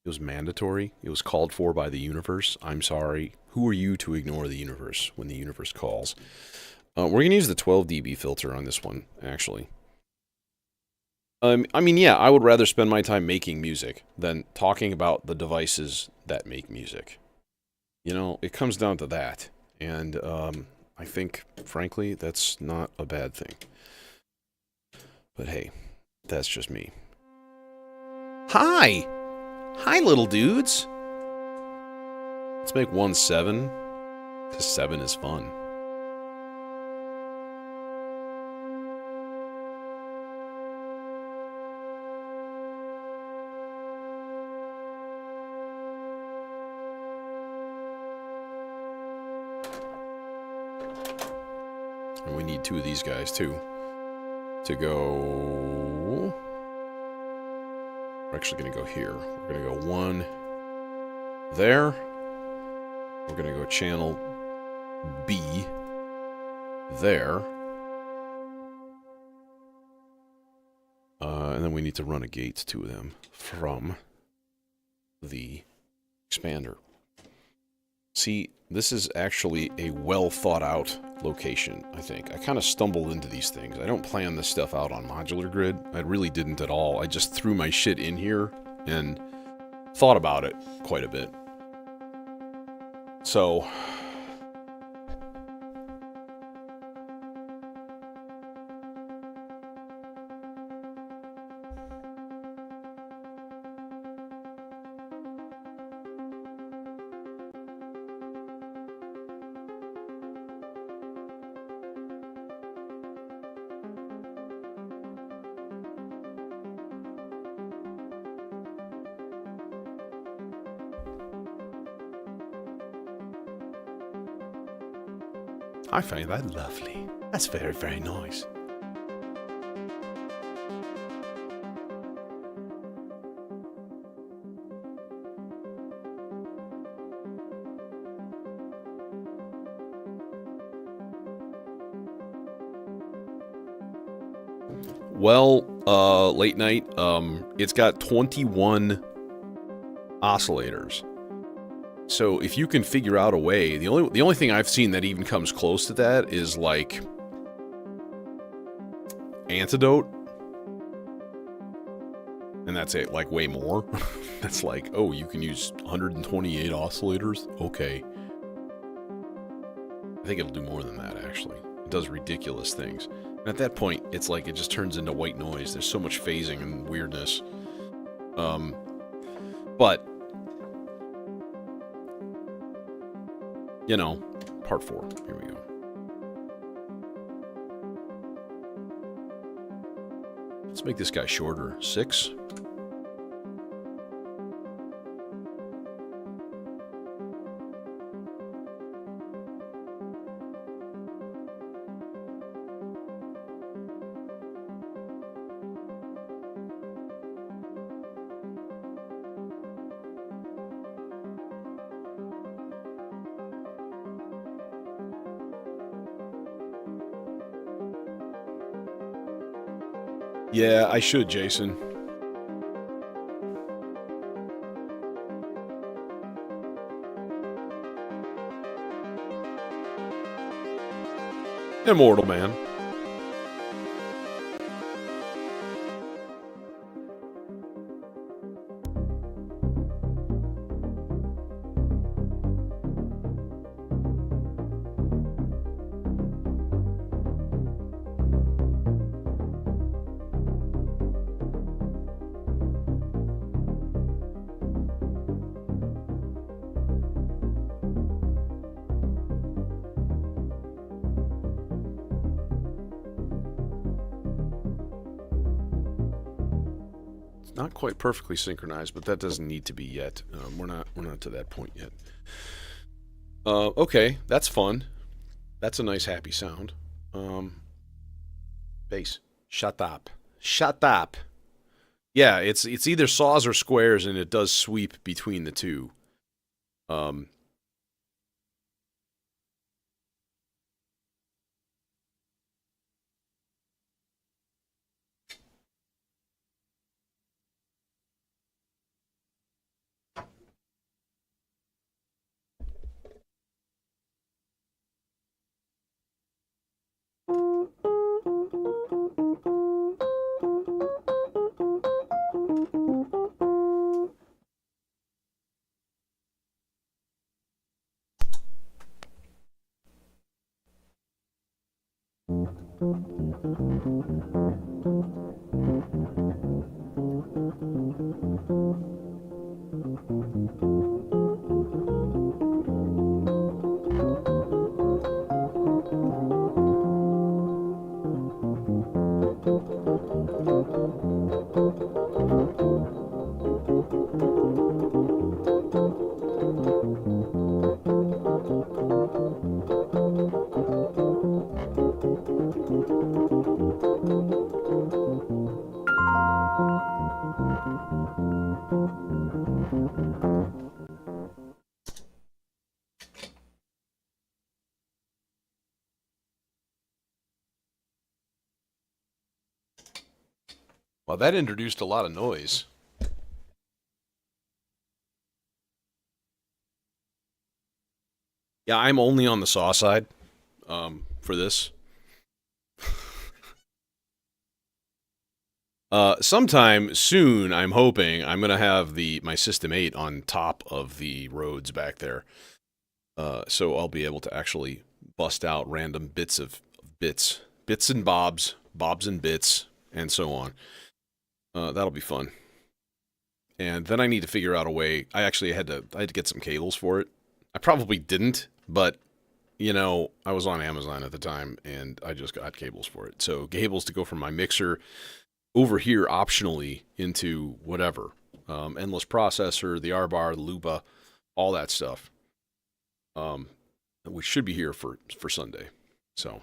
It was mandatory. It was called for by the universe. I'm sorry. Who are you to ignore the universe when the universe calls? We're going to use the 12 dB filter on this one, actually. I mean, yeah, I would rather spend my time making music than talking about the devices that make music. You know, it comes down to that. And I think, frankly, that's not a bad thing. But hey, that's just me. Hi! Hi, little dudes! Let's make one 7, because 7 is fun. And we need 2 of these guys, too. To go... We're actually going to go here. We're going to go 1 there. We're going to go channel B there. And then we need to run a gate to them from the expander. See, this is actually a well thought out location, I think. I kind of stumbled into these things. I don't plan this stuff out on Modular Grid. I really didn't at all. I just threw my shit in here and thought about it quite a bit. So... I find that lovely. That's very, very nice. Well, late night, it's got 21 oscillators. So if you can figure out a way, the only thing I've seen that even comes close to that is like Antidote. And that's it, like way more. That's like, oh, you can use 128 oscillators? Okay. I think it'll do more than that, actually. It does ridiculous things. And at that point, it's like it just turns into white noise. There's so much phasing and weirdness. But, you know, part 4. Here we go. Let's make this guy shorter. 6. Yeah, I should, Jason. Immortal Man. Not quite perfectly synchronized, but that doesn't need to be yet. We're not to that point yet. Okay, that's fun. That's a nice happy sound. Bass. Shut up. Shut up. Yeah, it's either saws or squares, and it does sweep between the two. Well, that introduced a lot of noise. Yeah, I'm only on the saw side for this. Sometime soon, I'm hoping, I'm going to have my System 8 on top of the Rhodes back there. So I'll be able to actually bust out random bits and bobs and bits, and so on. That'll be fun. And then I need to figure out a way. I had to get some cables for it. I probably didn't, but you know, I was on Amazon at the time and I just got cables for it. So cables to go from my mixer over here optionally into whatever. Endless processor, the R-bar, the Lupa, all that stuff. We should be here for Sunday. So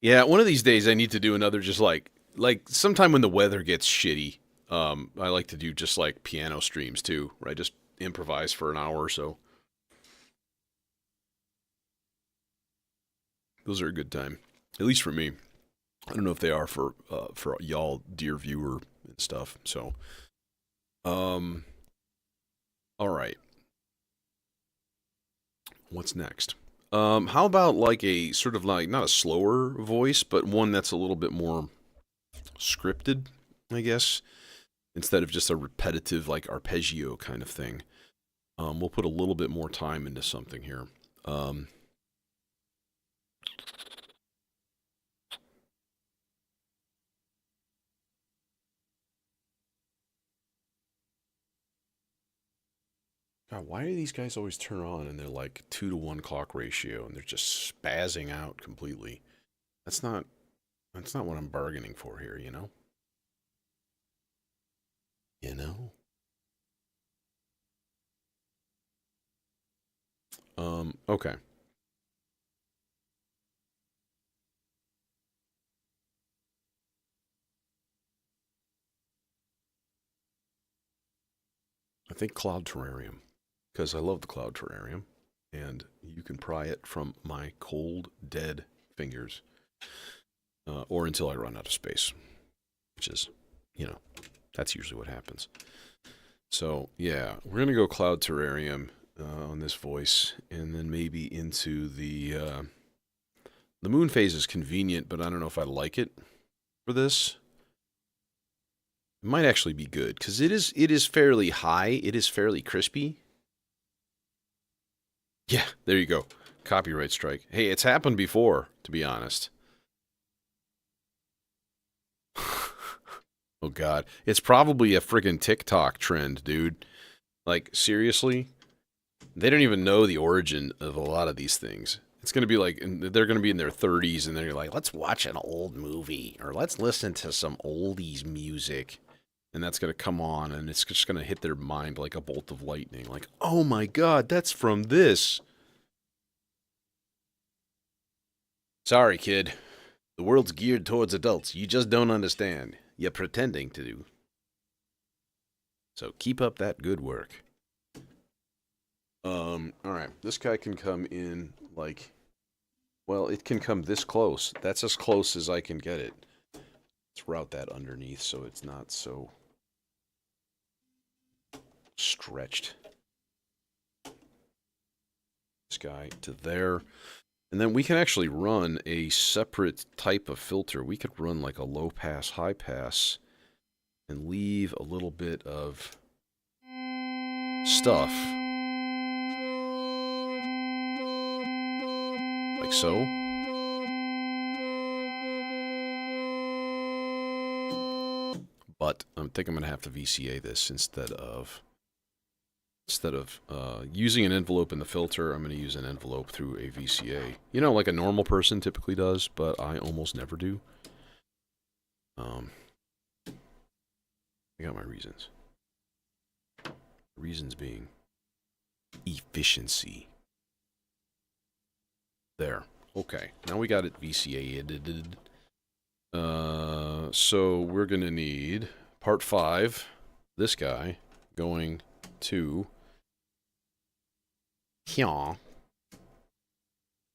yeah, one of these days I need to do another just like sometime when the weather gets shitty. I like to do just like piano streams too, where I just improvise for an hour or so. Those are a good time, at least for me. I don't know if they are for y'all, dear viewer and stuff. So, all right. What's next? How about like a sort of like not a slower voice, but one that's a little bit more scripted, I guess, instead of just a repetitive like arpeggio kind of thing. We'll put a little bit more time into something here. God, why do these guys always turn on and they're like 2-to-1 clock ratio and they're just spazzing out completely? That's not what I'm bargaining for here, you know? You know? Okay. I think Cloud Terrarium, because I love the Cloud Terrarium, and you can pry it from my cold, dead fingers, or until I run out of space, which is, you know, that's usually what happens. So, yeah, we're going to go Cloud Terrarium on this voice, and then maybe into the moon phase is convenient, but I don't know if I like it for this. It might actually be good, because it is fairly high, it is fairly crispy. Yeah, there you go. Copyright strike. Hey, it's happened before, to be honest. Oh, God. It's probably a friggin' TikTok trend, dude. Like, seriously? They don't even know the origin of a lot of these things. It's going to be like, they're going to be in their 30s, and they're like, let's watch an old movie, or let's listen to some oldies music. And that's going to come on, and it's just going to hit their mind like a bolt of lightning. Like, oh my God, that's from this. Sorry, kid. The world's geared towards adults. You just don't understand. You're pretending to do. So keep up that good work. Alright. This guy can come in like... Well, it can come this close. That's as close as I can get it. Let's route that underneath so it's not so... stretched. This guy to there. And then we can actually run a separate type of filter. We could run like a low pass, high pass, and leave a little bit of stuff. Like so. But I think I'm going to have to VCA this instead of using an envelope in the filter. I'm going to use an envelope through a VCA. You know, like a normal person typically does, but I almost never do. I got my reasons. Reasons being efficiency. There. Okay. Now we got it VCA'd. So we're going to need part 5, this guy, going to here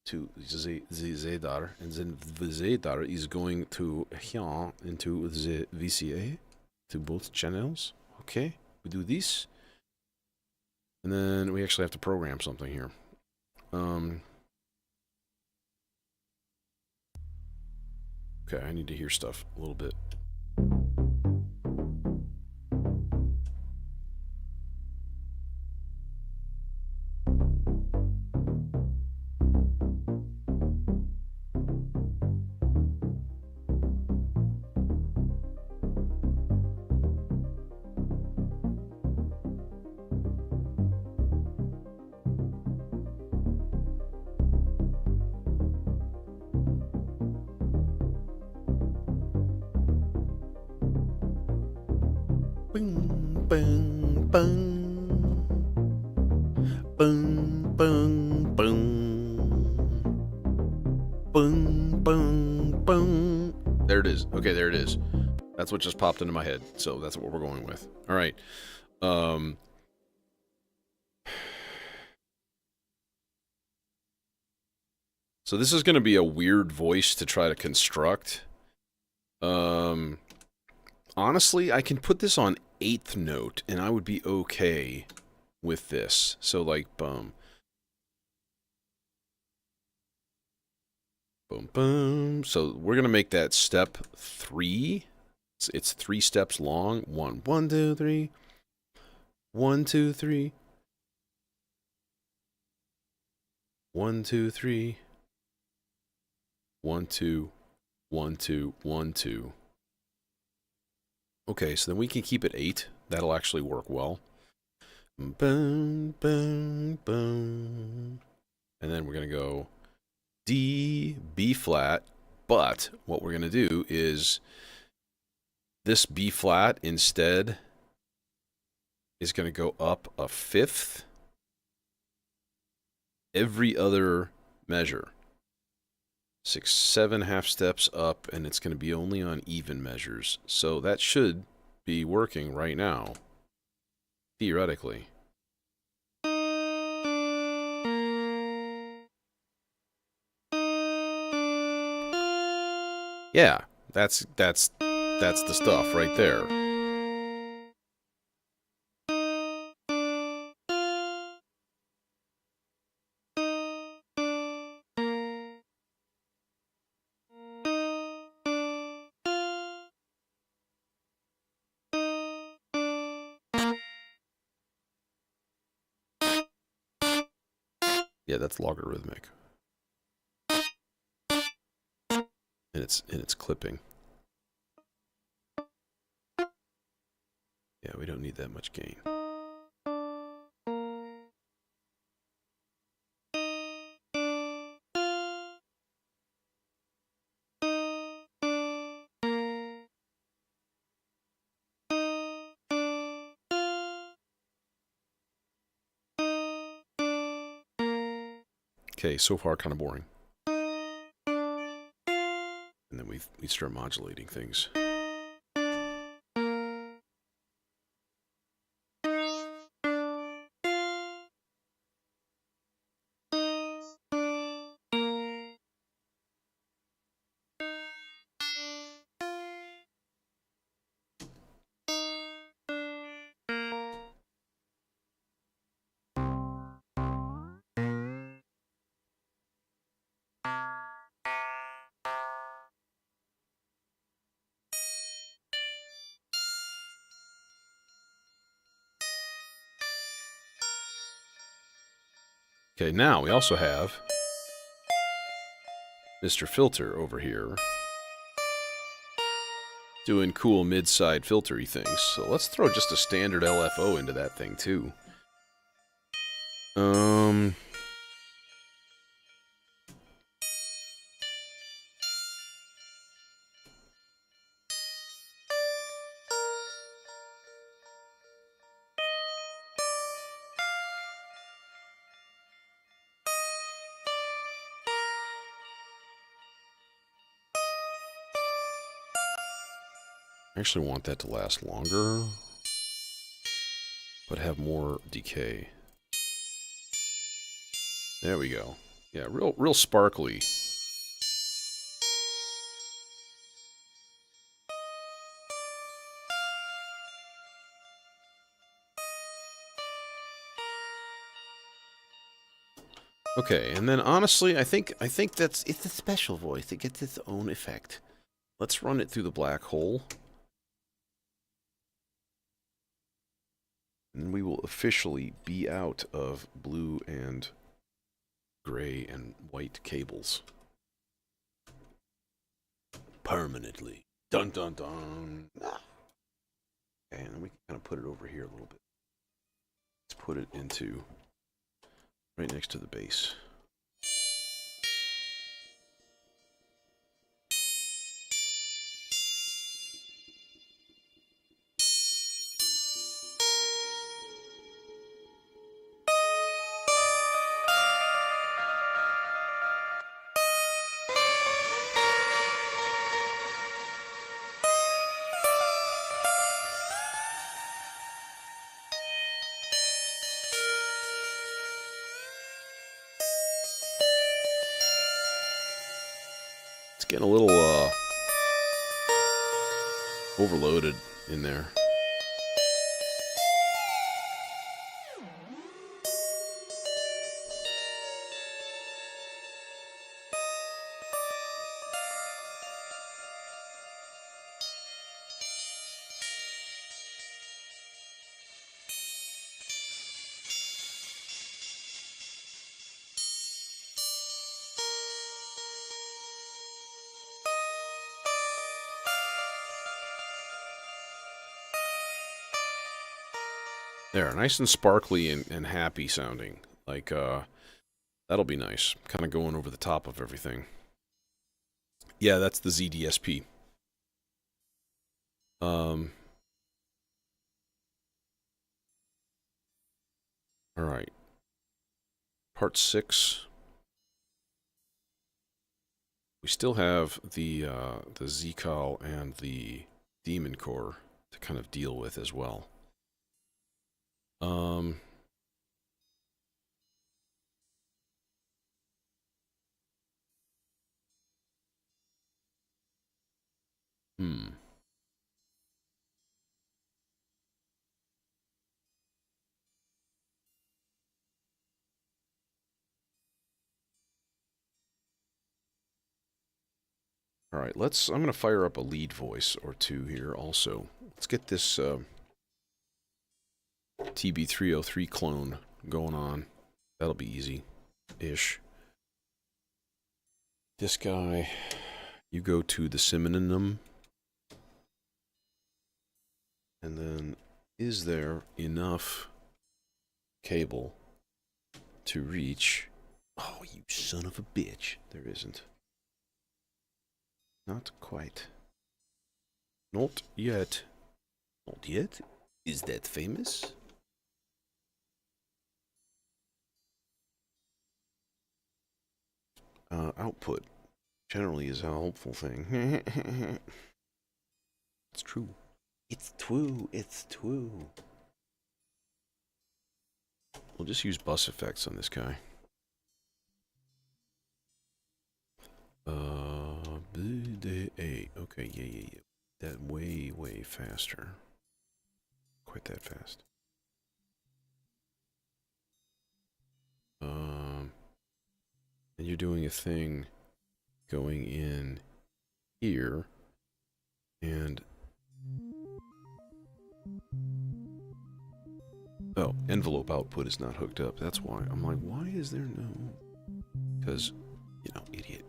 to the Zadar, and then the Zadar is going to here into the VCA to both channels. Okay, we do this, and then we actually have to program something here. Okay, I need to hear stuff a little bit. Boom, boom, boom. Boom, boom, boom. Boom, boom, boom. There it is. Okay, there it is. That's what just popped into my head. So that's what we're going with. All right. So this is going to be a weird voice to try to construct. Honestly, I can put this on 8th note, and I would be okay with this. So like, boom. Boom, boom. So we're going to make that step 3. It's 3 steps long. 1, 1, 2, 3. 1, 2, 3. 1, 2, 3. 1, 2, 1, 2, 1, 2. Okay, so then we can keep it 8. That'll actually work well. Boom, boom, boom. And then we're going to go D, B flat, but what we're going to do is this B flat instead is going to go up a 5th every other measure. 6, 7 half steps up, and it's going to be only on even measures. So that should be working right now, theoretically. Yeah, that's the stuff right there. Yeah, that's logarithmic. And it's clipping. Yeah, we don't need that much gain. Okay, so far kind of boring. And then we start modulating things. Okay, now we also have Mr. Filter over here doing cool mid-side filtery things. So let's throw just a standard LFO into that thing too. I actually want that to last longer, but have more decay. There we go. Yeah, real sparkly. Okay, and then honestly, I think it's a special voice. It gets its own effect. Let's run it through the black hole. And we will officially be out of blue and gray and white cables. Permanently. Dun dun dun. Ah. Okay, and then we can kind of put it over here a little bit. Let's put it into right next to the bass. getting a little overloaded in there. There, nice and sparkly and happy sounding. Like, that'll be nice. Kind of going over the top of everything. Yeah, that's the ZDSP. Alright. Part 6. We still have the Z-Call and the Demon Core to kind of deal with as well. All right, I'm going to fire up a lead voice or two here also. Let's get this TB303 clone going on. That'll be easy-ish. This guy, you go to the synonym, and then is there enough cable to reach... Oh, you son of a bitch. There isn't. Not quite. Not yet. Not yet? Is that famous? Output generally is a helpful thing. It's true. It's true. It's true. We'll just use bus effects on this guy. Okay, yeah. That way faster. Quite that fast. And you're doing a thing going in here, and oh, envelope output is not hooked up. That's why. I'm like, why is there no? Because, you know, idiot.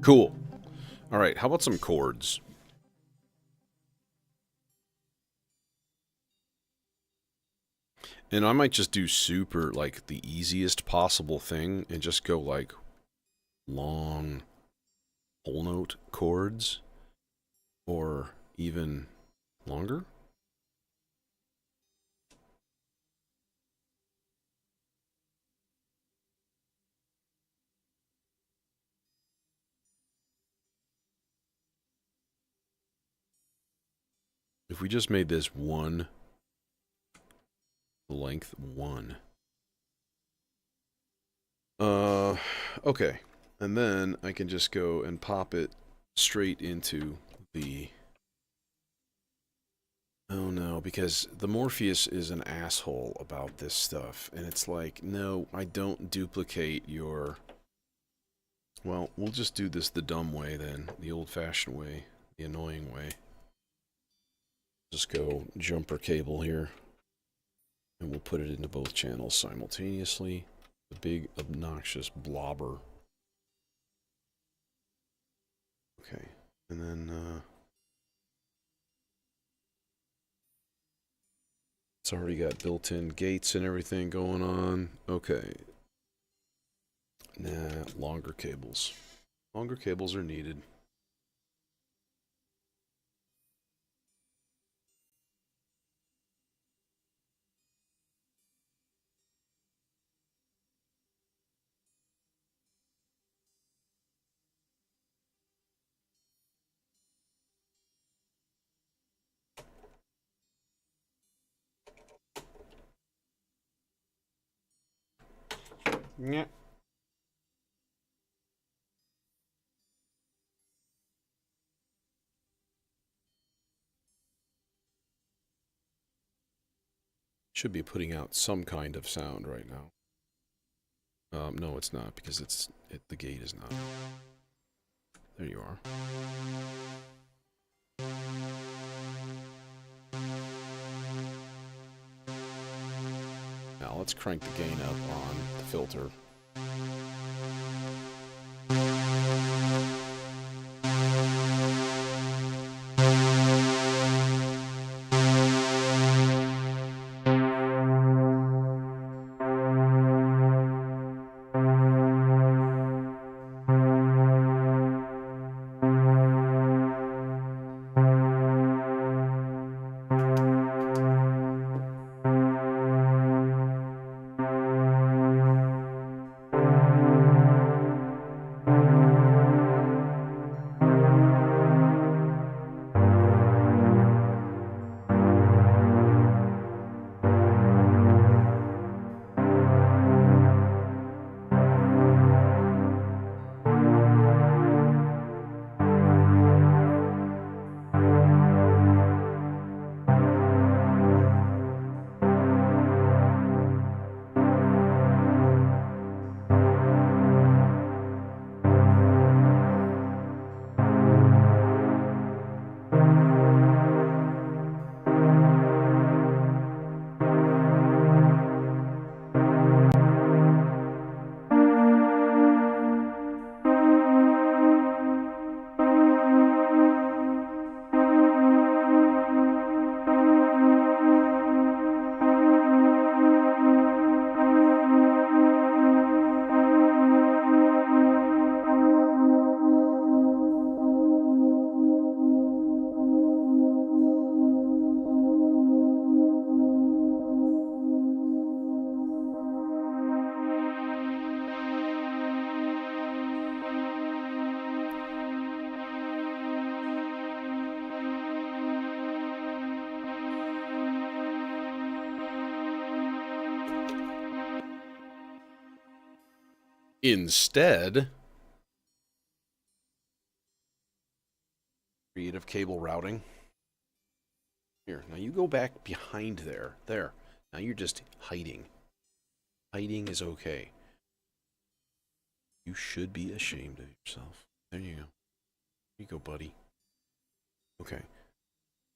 Cool. All right, how about some chords? And I might just do super, like, the easiest possible thing and just go, like, long whole note chords. Or even longer? If we just made this one, length 1. Okay. And then I can just go and pop it straight into the... Oh no, because the Morpheus is an asshole about this stuff. And it's like, no, I don't duplicate your... Well, we'll just do this the dumb way then. The old-fashioned way. The annoying way. Just go jumper cable here. And we'll put it into both channels simultaneously. The big, obnoxious blobber. Okay, and then, it's already got built-in gates and everything going on. Okay. Nah, longer cables. Longer cables are needed. Yeah. Should be putting out some kind of sound right now. No, it's not, because the gate is not. There you are. Now let's crank the gain up on the filter. Instead, creative cable routing. Here, now you go back behind there. There. Now you're just hiding. Hiding is okay. You should be ashamed of yourself. There you go. There you go, buddy. Okay.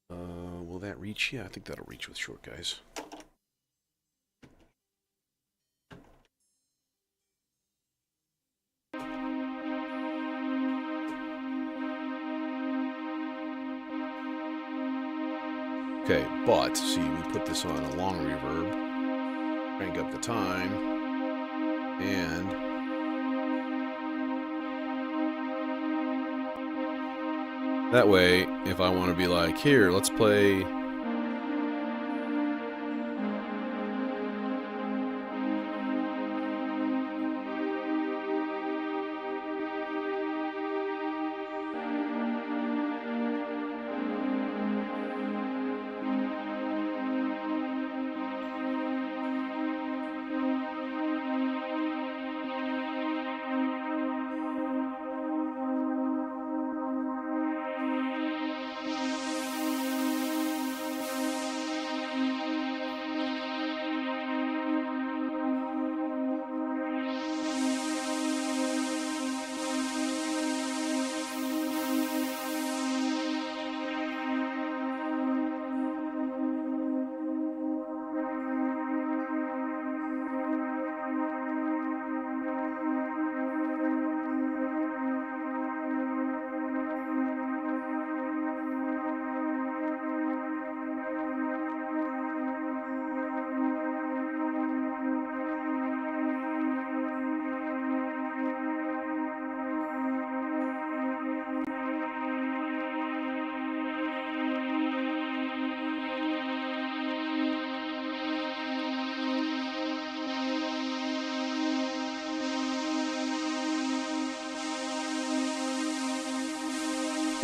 Will that reach? Yeah, I think that'll reach with short guys. Okay, but see, we put this on a long reverb, crank up the time, and that way, if I want to be like, here, let's play.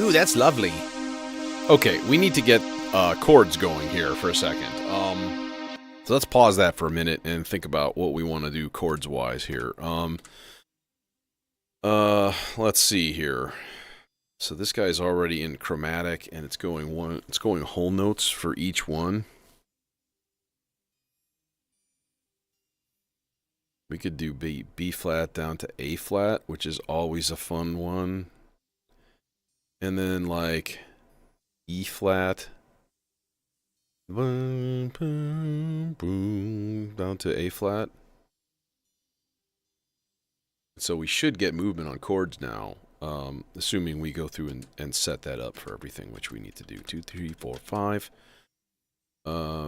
Ooh, that's lovely. Okay, we need to get chords going here for a second. So let's pause that for a minute and think about what we want to do chords-wise here. Let's see here. So this guy's already in chromatic, and it's going whole notes for each one. We could do B flat down to A flat, which is always a fun one. And then like E flat, boom, boom, boom, down to A flat. So we should get movement on chords now, assuming we go through and set that up for everything, which we need to do. 2, 3, 4, 5.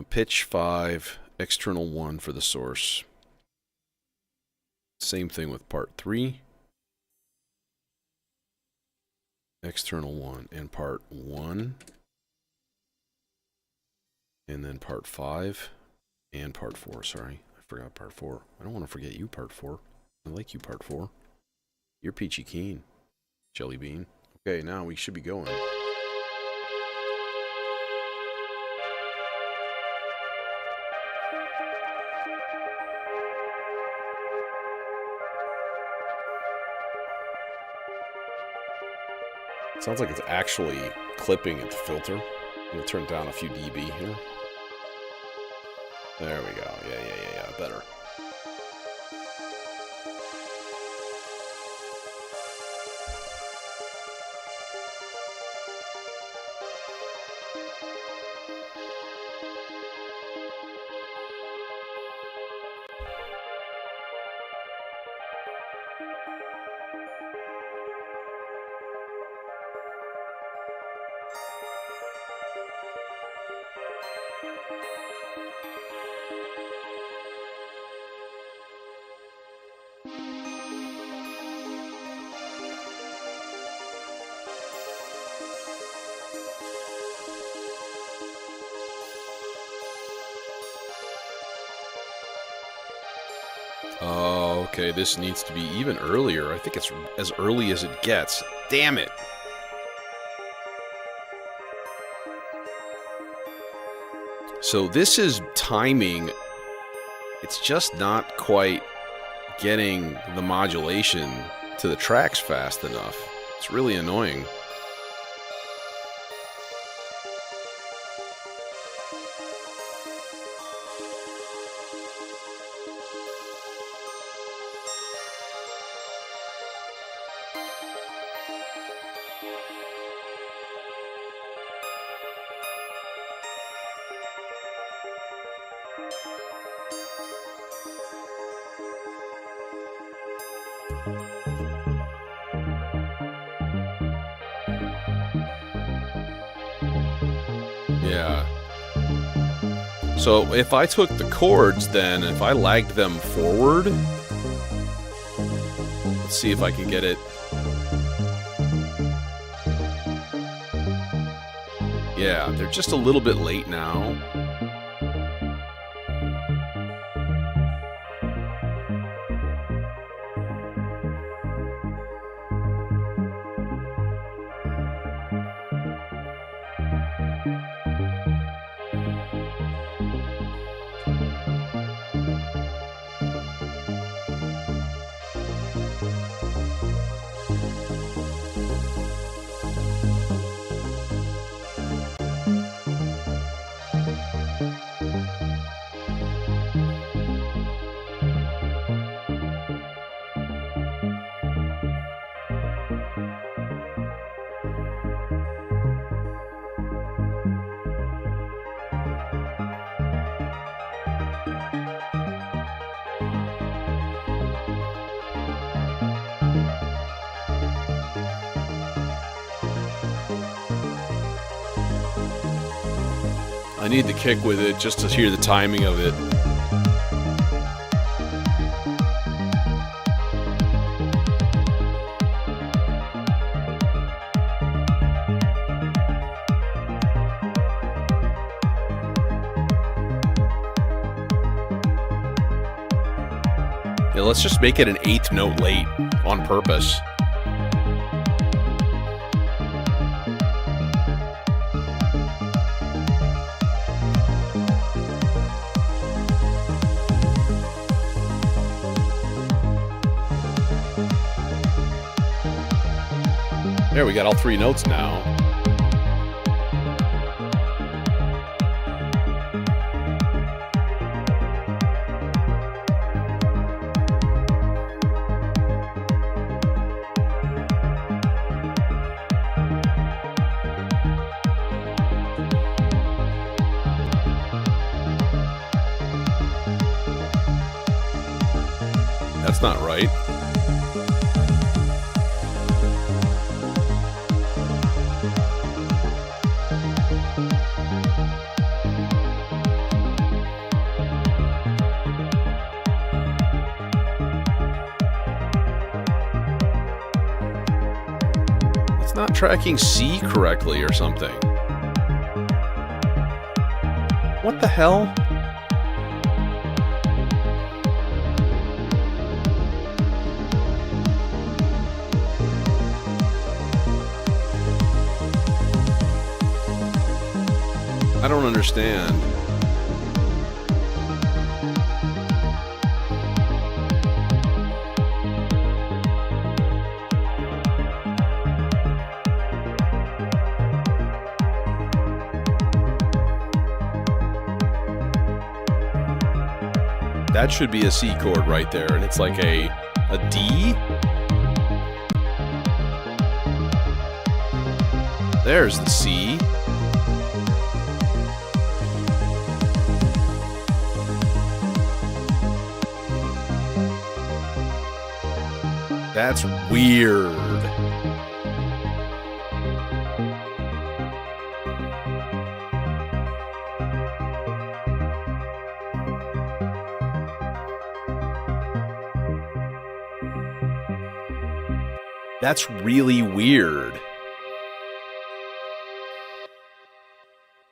Pitch 5, external 1 for the source. Same thing with part 3. External 1 and part 1. And then part 5 and part 4. Sorry, I forgot part 4. I don't want to forget you, part 4. I like you, part 4. You're peachy keen, jelly bean. Okay, now we should be going. Sounds like it's actually clipping its filter. I'm gonna turn down a few dB here. There we go. Yeah. Better. Oh, okay, this needs to be even earlier. I think it's as early as it gets. Damn it! So this is timing. It's just not quite getting the modulation to the tracks fast enough. It's really annoying. Yeah. So if I took the chords then, if I lagged them forward, let's see if I can get it. Yeah, they're just a little bit late now. I need the kick with it just to hear the timing of it. Yeah, let's just make it an 8th note late on purpose. There, we got all 3 notes now. That's not right. Not tracking C correctly or something. What the hell? I don't understand. That should be a C chord right there, and it's like a D? There's the C. That's weird. That's really weird.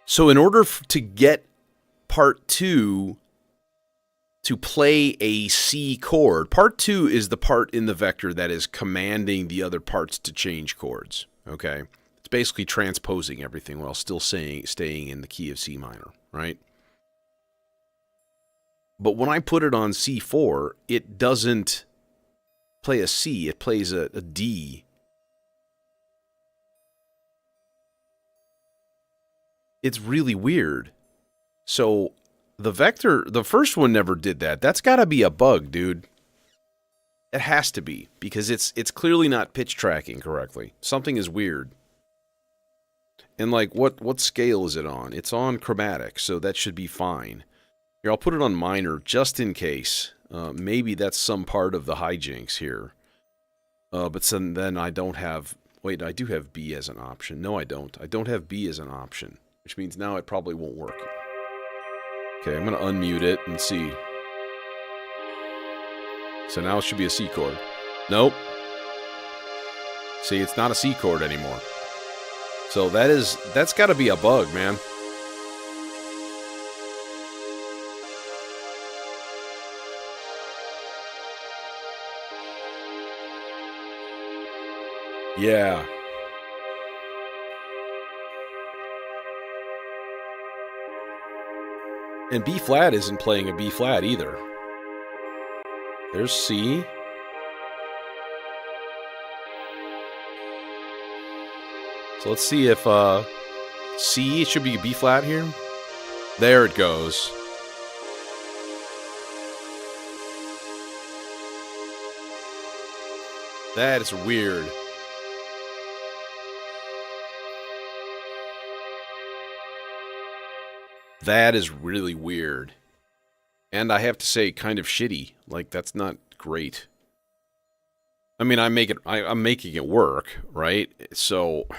So in order to get part 2 to play a C chord, part 2 is the part in the vector that is commanding the other parts to change chords. Okay? It's basically transposing everything while still staying in the key of C minor, right? But when I put it on C4, it doesn't play a C, it plays a D. It's really weird. So the vector, the first one never did that. That's got to be a bug, dude. It has to be, because it's clearly not pitch tracking correctly. Something is weird. And like, what scale is it on? It's on chromatic, so that should be fine. Here, I'll put it on minor just in case. Maybe that's some part of the hijinks here. But then I don't have... Wait, I do have B as an option. No, I don't. I don't have B as an option, which means now it probably won't work. Okay, I'm going to unmute it and see. So now it should be a C chord. Nope. See, it's not a C chord anymore. So that's got to be a bug, man. Yeah. And B flat isn't playing a B flat either. There's C. So let's see if C, it should be B flat here. There it goes. That is weird. That is really weird. And I have to say, kind of shitty. Like, that's not great. I mean, I'm making it work, right? So what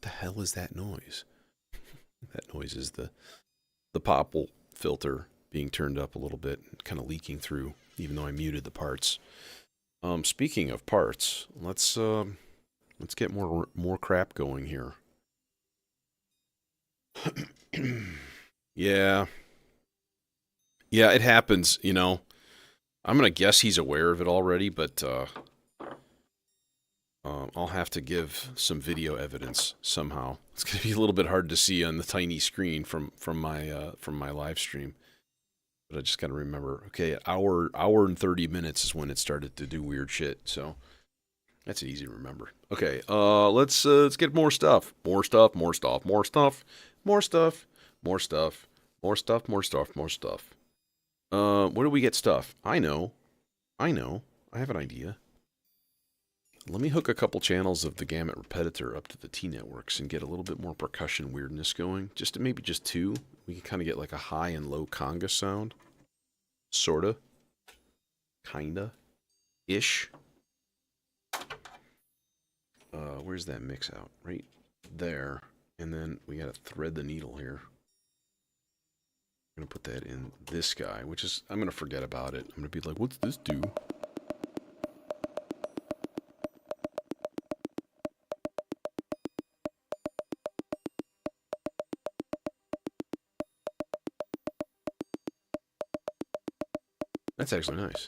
the hell is that noise? That noise is the popple filter being turned up a little bit, kind of leaking through, even though I muted the parts. Speaking of parts, let's get more crap going here. Yeah, it happens. You know, I'm gonna guess he's aware of it already, but I'll have to give some video evidence somehow. It's gonna be a little bit hard to see on the tiny screen from my live stream. But I just gotta remember, okay, hour and 30 minutes is when it started to do weird shit. So that's easy to remember. Okay, let's get more stuff. More stuff. Where do we get stuff? I know. I have an idea. Let me hook a couple channels of the Gamut Repetitor up to the T networks and get a little bit more percussion weirdness going. Maybe just two. We can kind of get like a high and low conga sound. Sorta. Kinda. Ish. Where's that mix out? Right there. And then we gotta thread the needle here. I'm gonna put that in this guy, which is, I'm gonna forget about it. I'm gonna be like, what's this do? That's actually nice.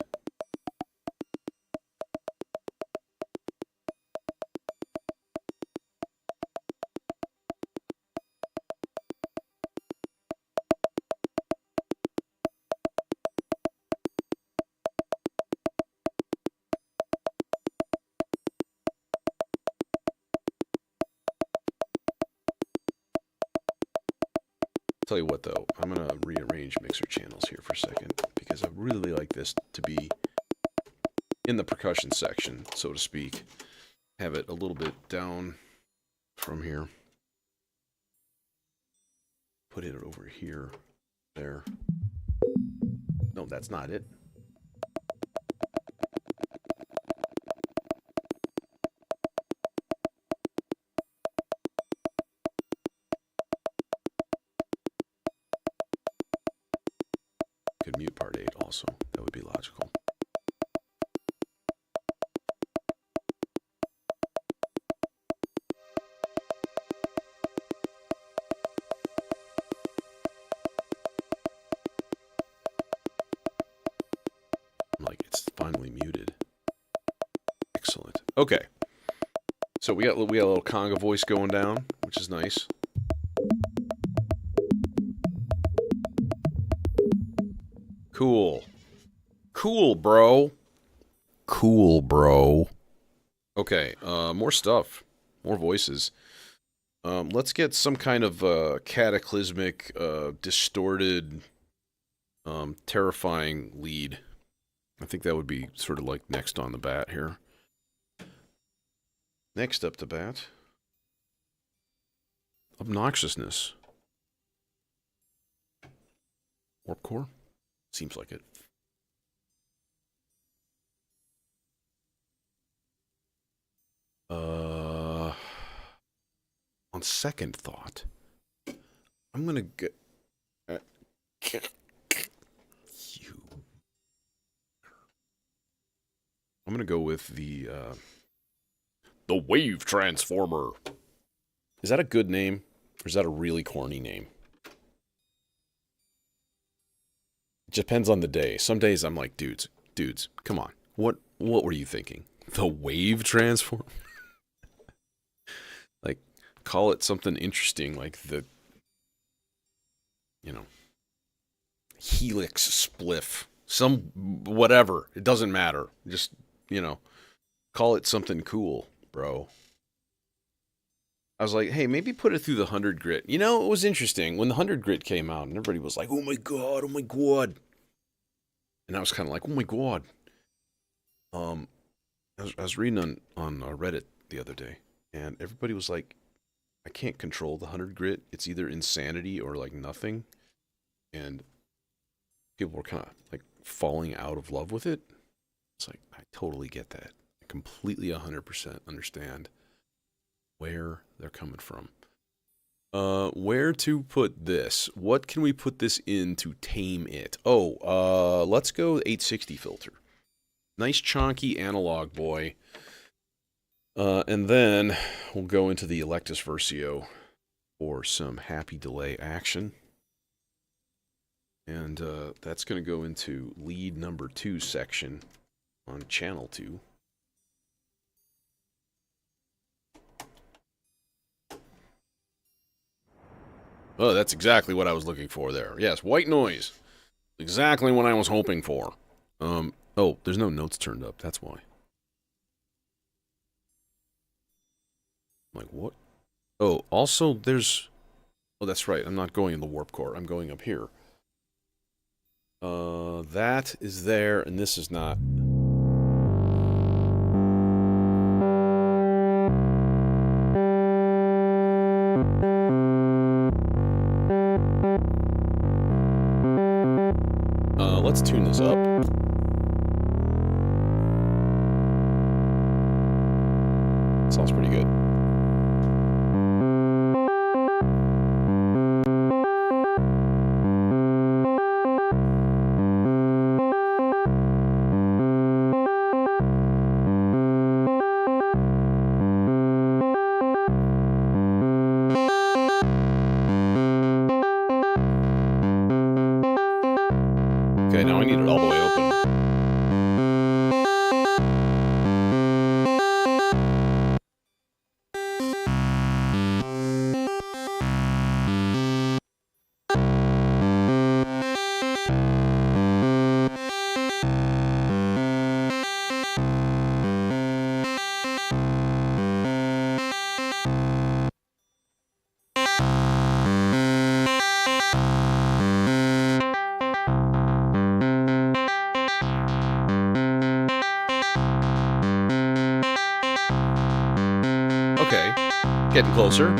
Tell you what though, I'm gonna rearrange mixer channels here for a second because I really like this to be in the percussion section, so to speak. Have it a little bit down from here. Put it over here. There. No, that's not it. Could mute part 8 also. That would be logical. Like, it's finally muted. Excellent. Okay. So we got a little conga voice going down, which is nice. Cool. Cool, bro. Cool, bro. Okay, more stuff. More voices. Let's get some kind of cataclysmic, distorted, terrifying lead. I think that would be sort of like next on the bat here. Next up the bat. Obnoxiousness. Warp core? Seems like it. On second thought, I'm gonna get you. I'm gonna go with the wave transformer. Is that a good name, or is that a really corny name? It depends on the day. Some days I'm like, dudes, come on. What were you thinking? The wave transform? Like, call it something interesting, like the, you know, helix spliff. Some, whatever. It doesn't matter. Just, you know, call it something cool, bro. I was like, hey, maybe put it through the 100 grit. You know, it was interesting. When the 100 grit came out, and everybody was like, oh my god, oh my god. And I was kind of like, oh my god. I was reading on Reddit the other day, and everybody was like, I can't control the 100 grit. It's either insanity or like nothing. And people were kind of like falling out of love with it. It's like, I totally get that. I completely 100% understand where they're coming from. Where to put this? What can we put this in to tame it? Oh, let's go 860 filter. Nice chonky analog boy. And then we'll go into the Electus Versio for some happy delay action. And that's going to go into lead number 2 section on channel 2. Oh, that's exactly what I was looking for there. Yes, white noise. Exactly what I was hoping for. Oh, there's no notes turned up. That's why. I'm like, what? Oh, also there's... Oh, that's right. I'm not going in the warp core. I'm going up here. That is there, and this is not. Let's tune this up. Sounds pretty good. Okay, now I need it all the way open. Okay, getting closer.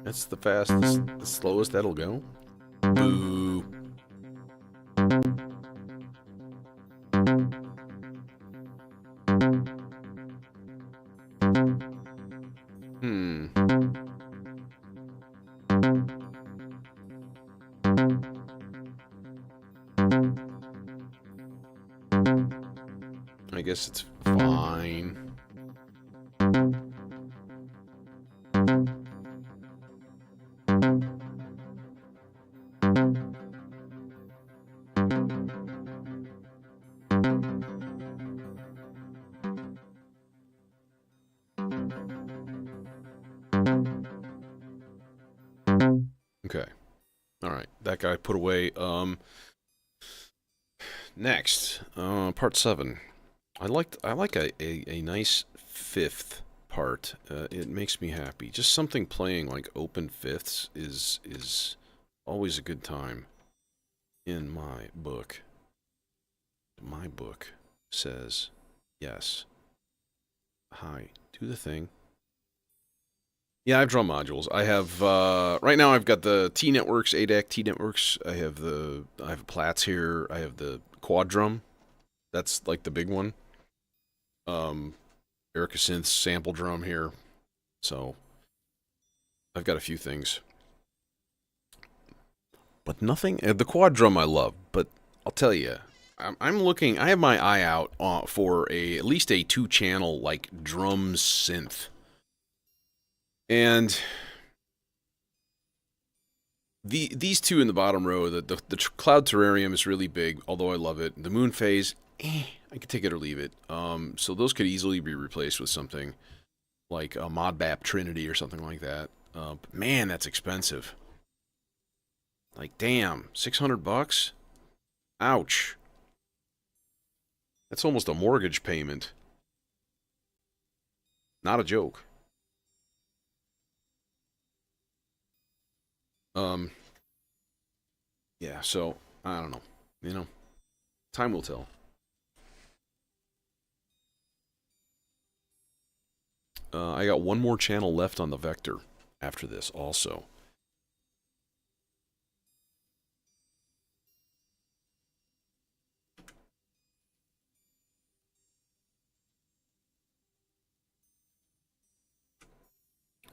That's the fastest, the slowest that'll go. Boo. I guess it's fine. Okay. All right. That guy put away. Next, part 7. I like a nice fifth part. It makes me happy. Just something playing like open fifths is always a good time. In my book. My book says yes. Hi, do the thing. Yeah, I have drum modules. I have right now. I've got the T networks, ADAC T networks. I have Platts here. I have the quad drum. That's like the big one. Erica Synth sample drum here. So I've got a few things, but nothing. The quad drum I love, but I'll tell you, I'm looking. I have my eye out for at least a 2-channel like drum synth. And these two in the bottom row, the Cloud Terrarium is really big, although I love it. The Moon Phase, I could take it or leave it. So those could easily be replaced with something like a Modbap Trinity or something like that. But man, that's expensive. Like, damn, $600? Ouch. That's almost a mortgage payment. Not a joke. Yeah, so, I don't know. You know, time will tell. I got one more channel left on the Vector after this also.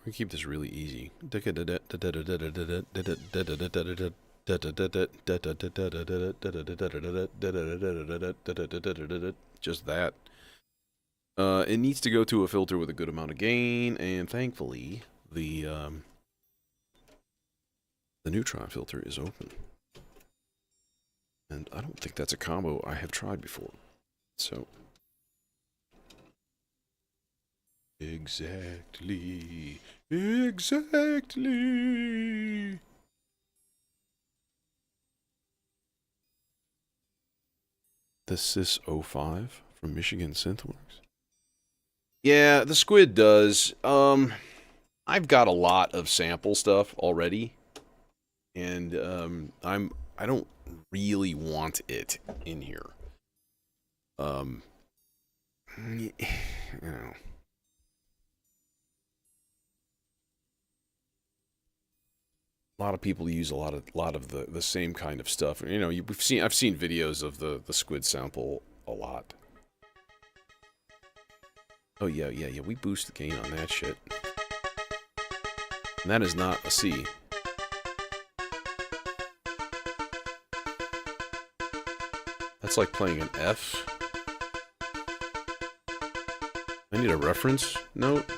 We keep this really easy. Just that. It needs to go to a filter with a good amount of gain, and thankfully, the neutron filter is open. And I don't think that's a combo I have tried before. So. Exactly. Exactly. The Sys 05 from Michigan Synthworks. Yeah, the Squid does. I've got a lot of sample stuff already, and I don't really want it in here. You know. A lot of people use a lot of the same kind of stuff. You know, I've seen videos of the Squid sample a lot. Oh yeah, we boost the gain on that shit. And that is not a C. That's like playing an F. I need a reference note.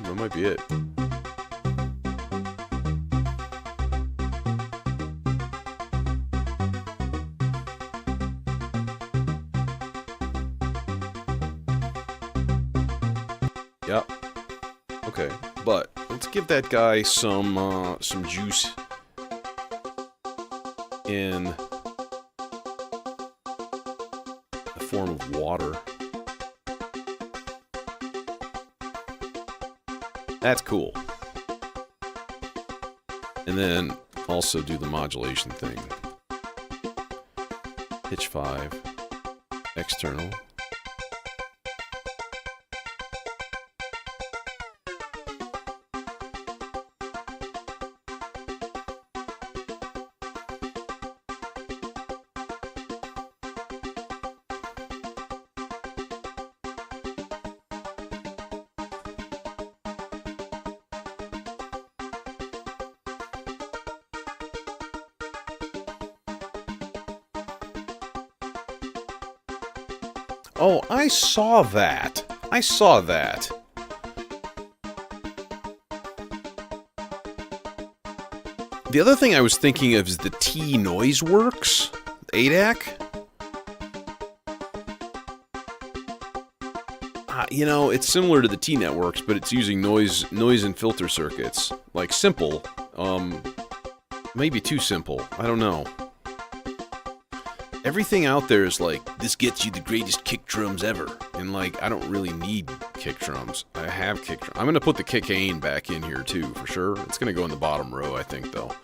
That might be it. Yep. Okay, but let's give that guy some juice in the form of water. That's cool. And then also do the modulation thing. Pitch 5, external. Oh, I saw that. I saw that. The other thing I was thinking of is the T Noiseworks ADAC. You know, it's similar to the T Networks, but it's using noise and filter circuits. Like simple. Maybe too simple. I don't know. Everything out there is like, this gets you the greatest kick drums ever. And like, I don't really need kick drums. I have kick drums. I'm going to put the Kickane back in here too, for sure. It's going to go in the bottom row, I think, though.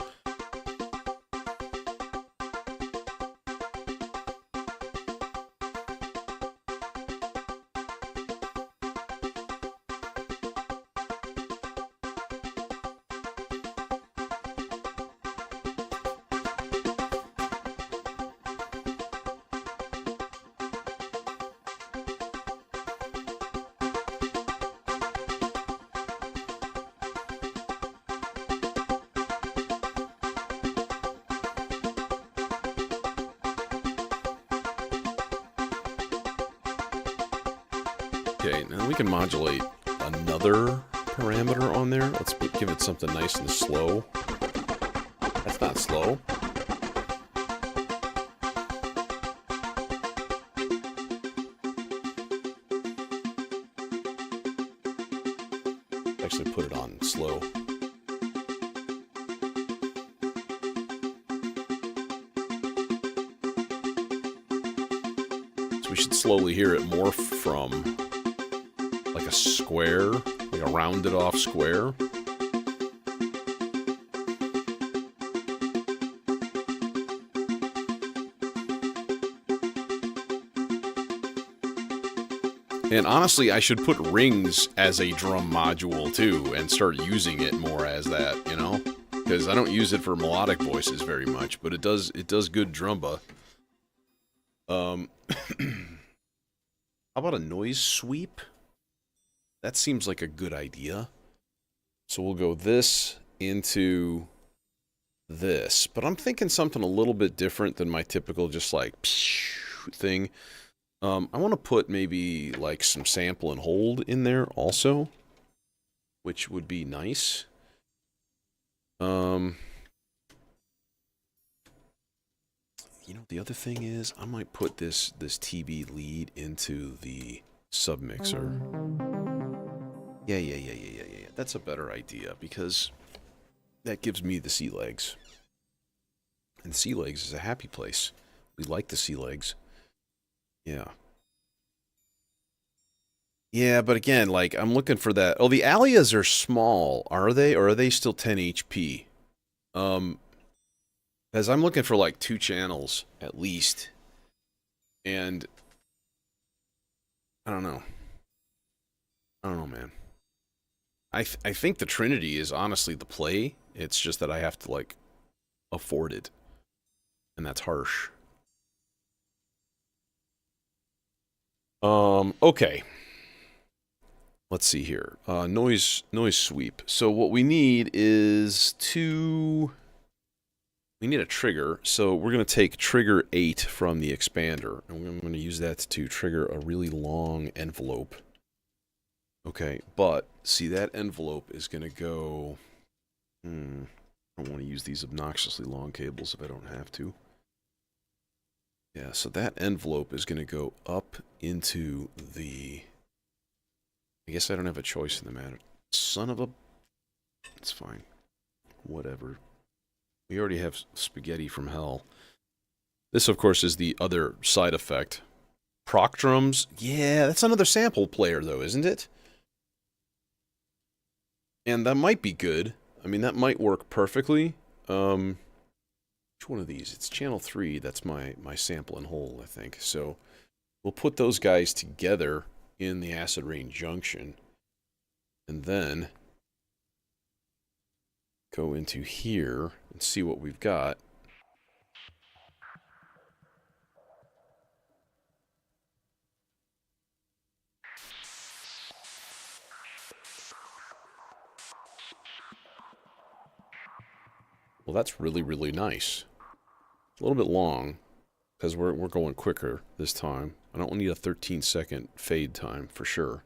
Okay, now we can modulate another parameter on there. Let's give it something nice and slow. That's not slow. Actually put it on slow. So we should slowly hear it morph from like a square, like a rounded off square. And honestly, I should put rings as a drum module too, and start using it more as that, you know? Because I don't use it for melodic voices very much, but it does good drumba. How about a noise sweep? That seems like a good idea. So we'll go this into this. But I'm thinking something a little bit different than my typical just like thing. I want to put maybe like some sample and hold in there also, which would be nice. You know, the other thing is I might put this TB lead into the submixer. Yeah. That's a better idea because that gives me the sea legs. And sea legs is a happy place. We like the sea legs. Yeah. Yeah, but again, like, I'm looking for that. Oh, the alias are small, are they? Or are they still 10 HP? As I'm looking for, like, 2 channels, at least. And I don't know. I don't know, man. I think the Trinity is honestly the play. It's just that I have to, like, afford it. And that's harsh. Okay. Let's see here. Noise sweep. So what we need is we need a trigger. So we're going to take trigger 8 from the expander. And I'm going to use that to trigger a really long envelope. Okay, but see, that envelope is going to go... I don't want to use these obnoxiously long cables if I don't have to. Yeah, so that envelope is going to go up into the... I guess I don't have a choice in the matter. Son of a... It's fine. Whatever. We already have spaghetti from hell. This, of course, is the other side effect. Proc drums? Yeah, that's another sample player, though, isn't it? And that might be good. I mean, that might work perfectly. Which one of these? It's channel 3. That's my sample and hold, I think. So we'll put those guys together in the acid rain junction. And then go into here and see what we've got. Well, that's really, really nice. A little bit long, because we're going quicker this time. I don't need a 13-second fade time for sure.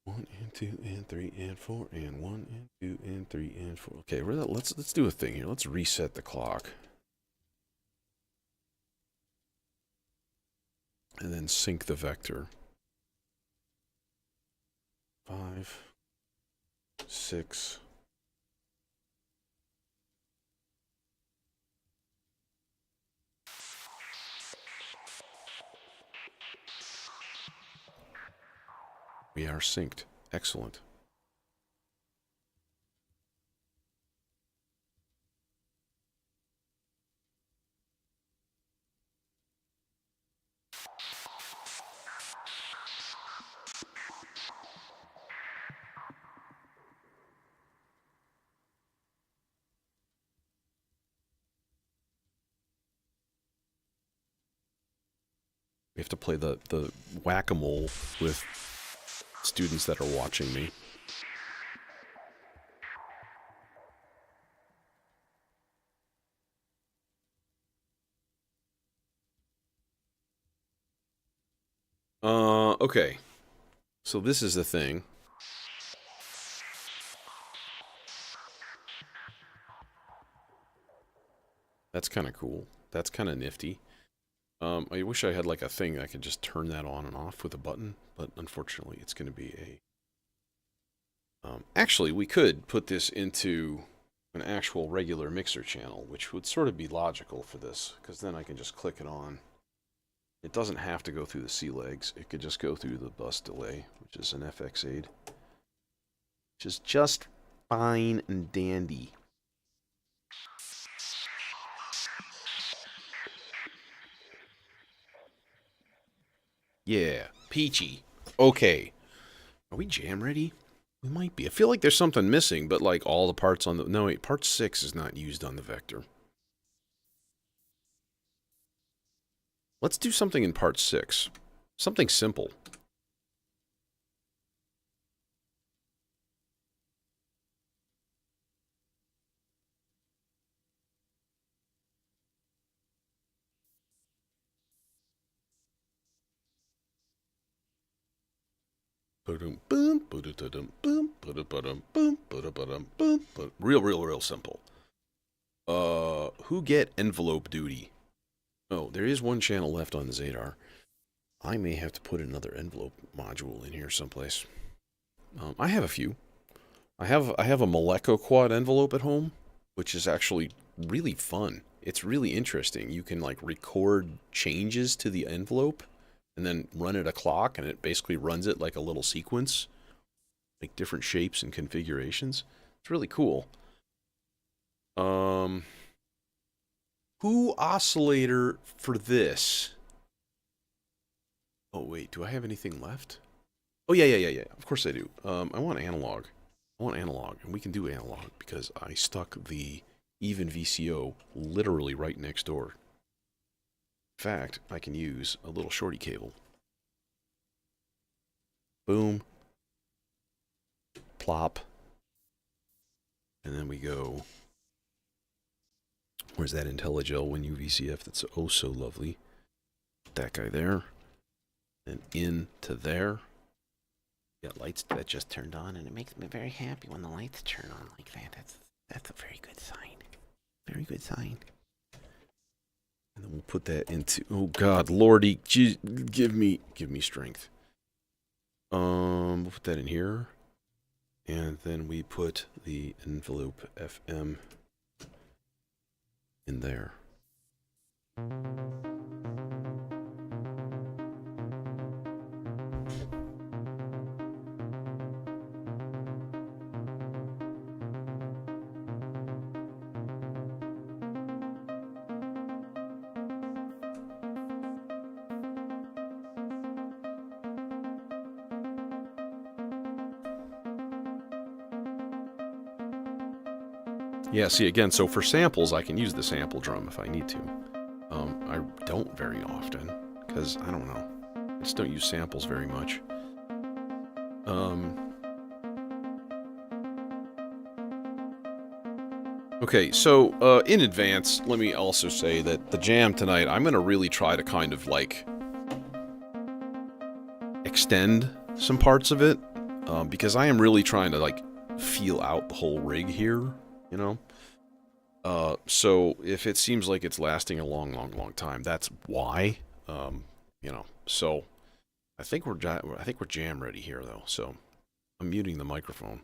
1 and 2 and 3 and 4 and 1 and 2 and 3 and 4. Okay, let's do a thing here. Let's reset the clock. And then sync the vector. 5, 6. We are synced. Excellent. We have to play the whack-a-mole with students that are watching me. Okay. So this is the thing. That's kind of cool. That's kind of nifty. I wish I had like a thing I could just turn that on and off with a button, but unfortunately it's going to be a... actually, we could put this into an actual regular mixer channel, which would sort of be logical for this, because then I can just click it on. It doesn't have to go through the C legs. It could just go through the bus delay, which is an FX aid. Which is just fine and dandy. Yeah, peachy. Okay. Are we jam ready? We might be. I feel like there's something missing, but like all the parts on the... No, wait, part 6 is not used on the vector. Let's do something in part 6. Something simple. Real simple. Who get envelope duty? Oh, there is one channel left on the Zadar. I may have to put another envelope module in here someplace. I have a few. I have a Moleco quad envelope at home, which is actually really fun. It's really interesting. You can like record changes to the envelope and then run it a clock, and it basically runs it like a little sequence, like different shapes and configurations. It's really cool. Who oscillator for this? Oh wait, do I have anything left? Oh yeah. Of course I do. I want analog. And we can do analog because I stuck the even VCO literally right next door. In fact, I can use a little shorty cable. Boom. Plop. And then we go... Where's that IntelliGel WinUVCF that's oh so lovely? Put that guy there. And into there. Got lights that just turned on, and it makes me very happy when the lights turn on like that. That's a very good sign. Very good sign. And then we'll put that into... Oh, God, Lordy, geez, give me strength. We'll put that in here. And then we put the envelope FM in there. Yeah, see, again, so for samples, I can use the sample drum if I need to. I don't very often, because, I don't know, I just don't use samples very much. Okay, so in advance, let me also say that the jam tonight, I'm going to really try to kind of, like, extend some parts of it, because I am really trying to, like, feel out the whole rig here, you know? So if it seems like it's lasting a long time, that's why. You know. So I think we're jam ready here though. So I'm muting the microphone.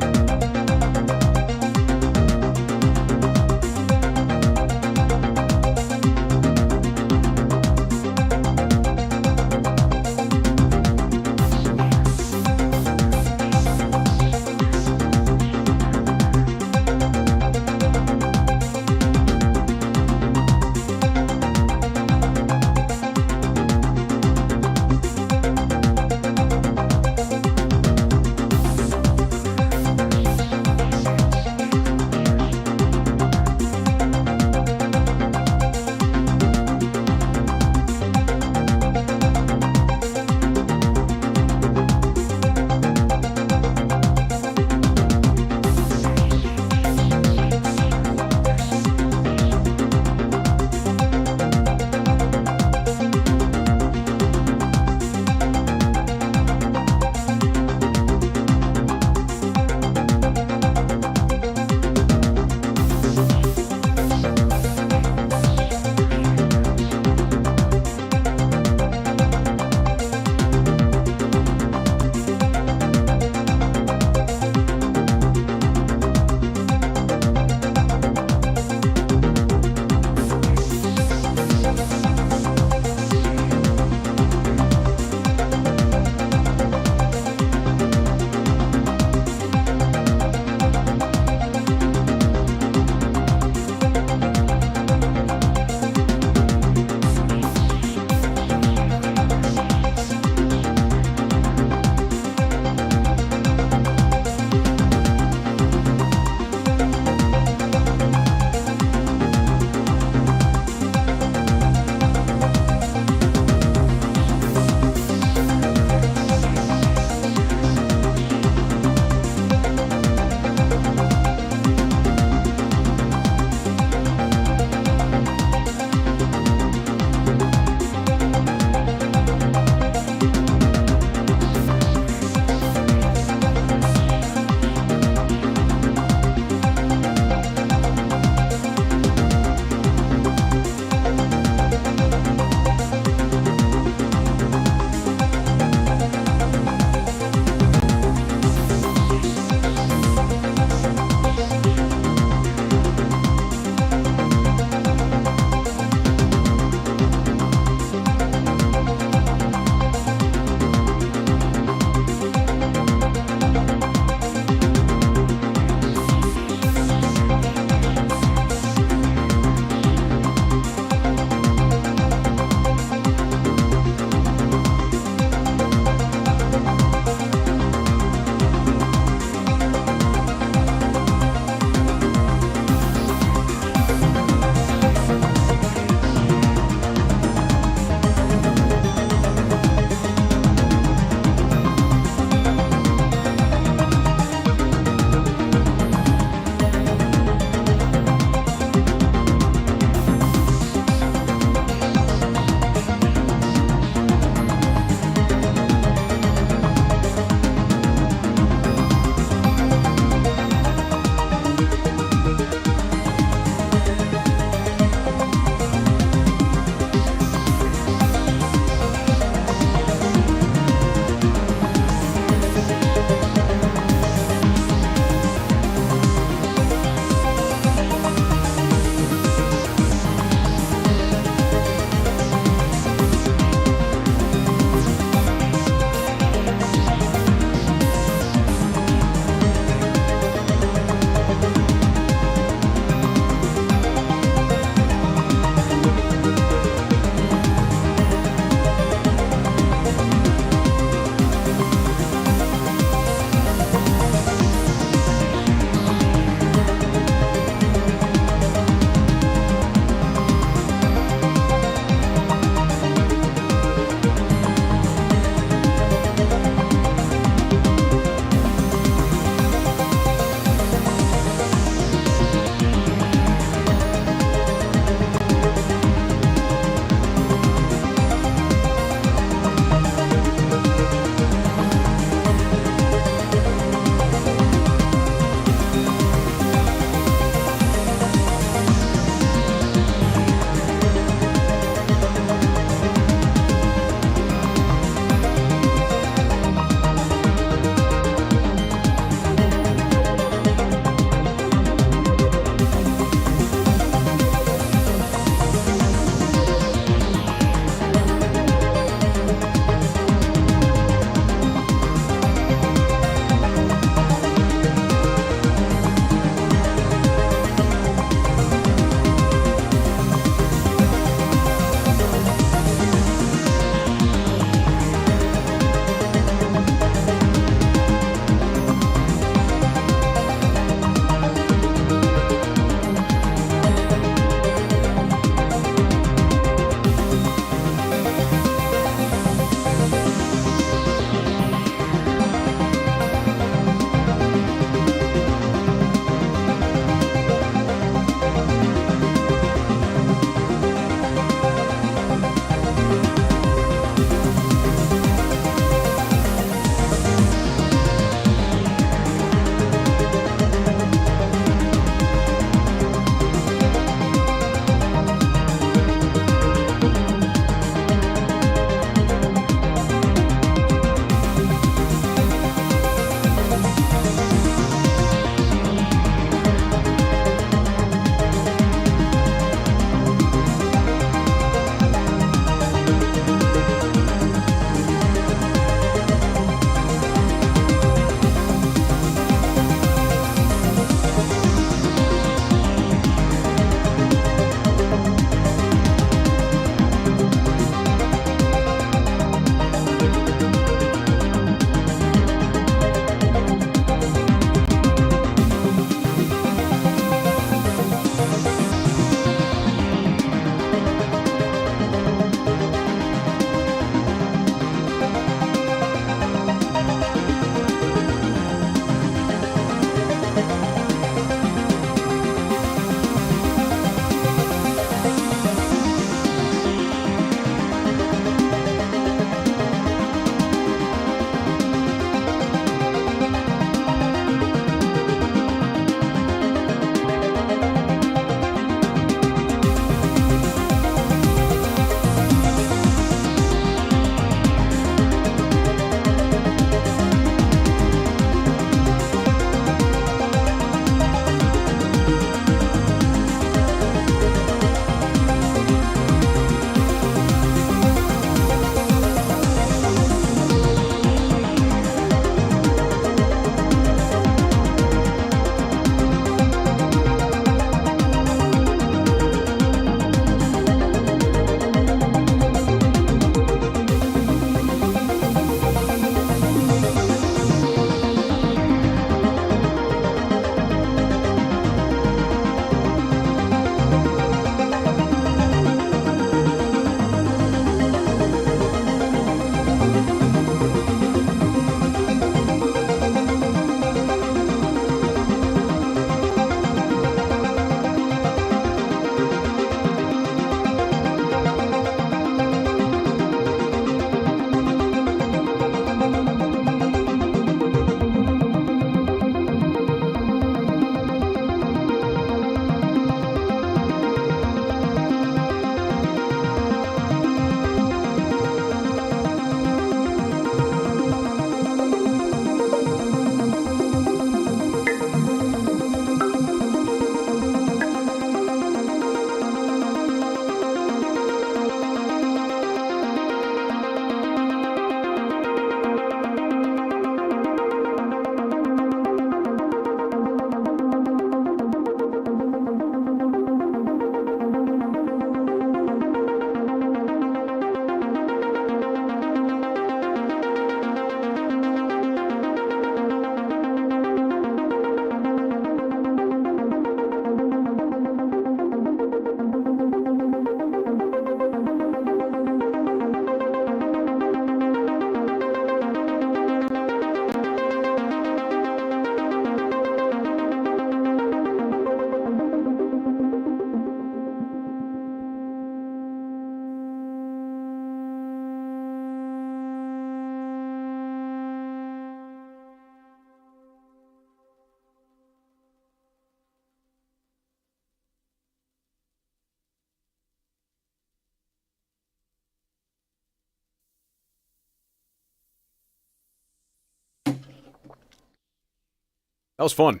That was fun.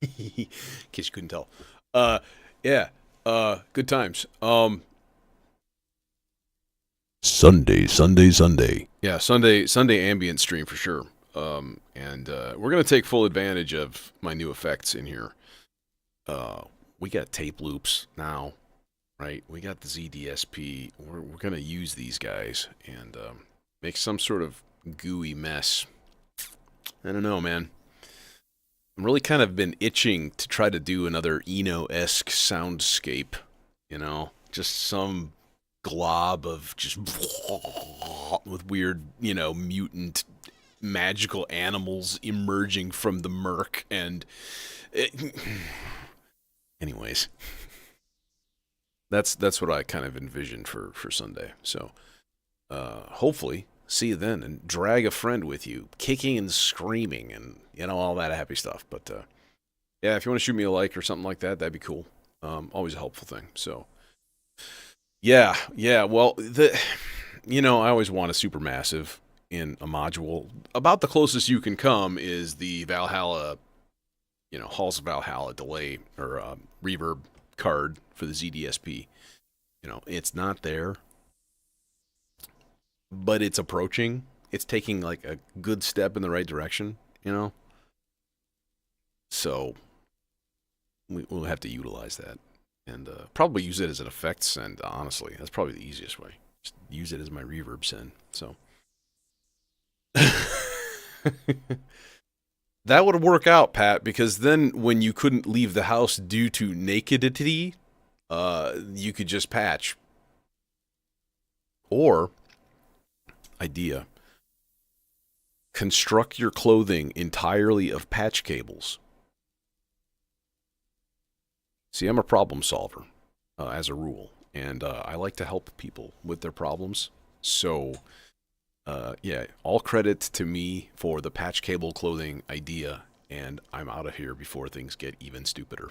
In case you couldn't tell. Yeah. Good times. Sunday. Yeah, Sunday ambient stream for sure. And we're gonna take full advantage of my new effects in here. We got tape loops now, right? We got the ZDSP. We're gonna use these guys and make some sort of gooey mess. I don't know, man. I'm really kind of been itching to try to do another Eno-esque soundscape, you know? Just some glob of just with weird, you know, mutant magical animals emerging from the murk and anyways, that's what I kind of envisioned for Sunday. So, hopefully see you then and drag a friend with you, kicking and screaming and, you know, all that happy stuff. But, yeah, if you want to shoot me a like or something like that, that'd be cool. Always a helpful thing. So, yeah. Well, you know, I always want a supermassive in a module. About the closest you can come is the Valhalla, you know, Halls of Valhalla delay or reverb card for the ZDSP. You know, it's not there, but it's approaching. It's taking like a good step in the right direction, you know? So we'll have to utilize that and probably use it as an effect send, honestly. That's probably the easiest way. Just use it as my reverb send. So that would work out, Pat, because then when you couldn't leave the house due to nakedity, you could just patch. Or, idea, construct your clothing entirely of patch cables. See, I'm a problem solver, as a rule, and I like to help people with their problems. So, yeah, all credit to me for the patch cable clothing idea, and I'm out of here before things get even stupider.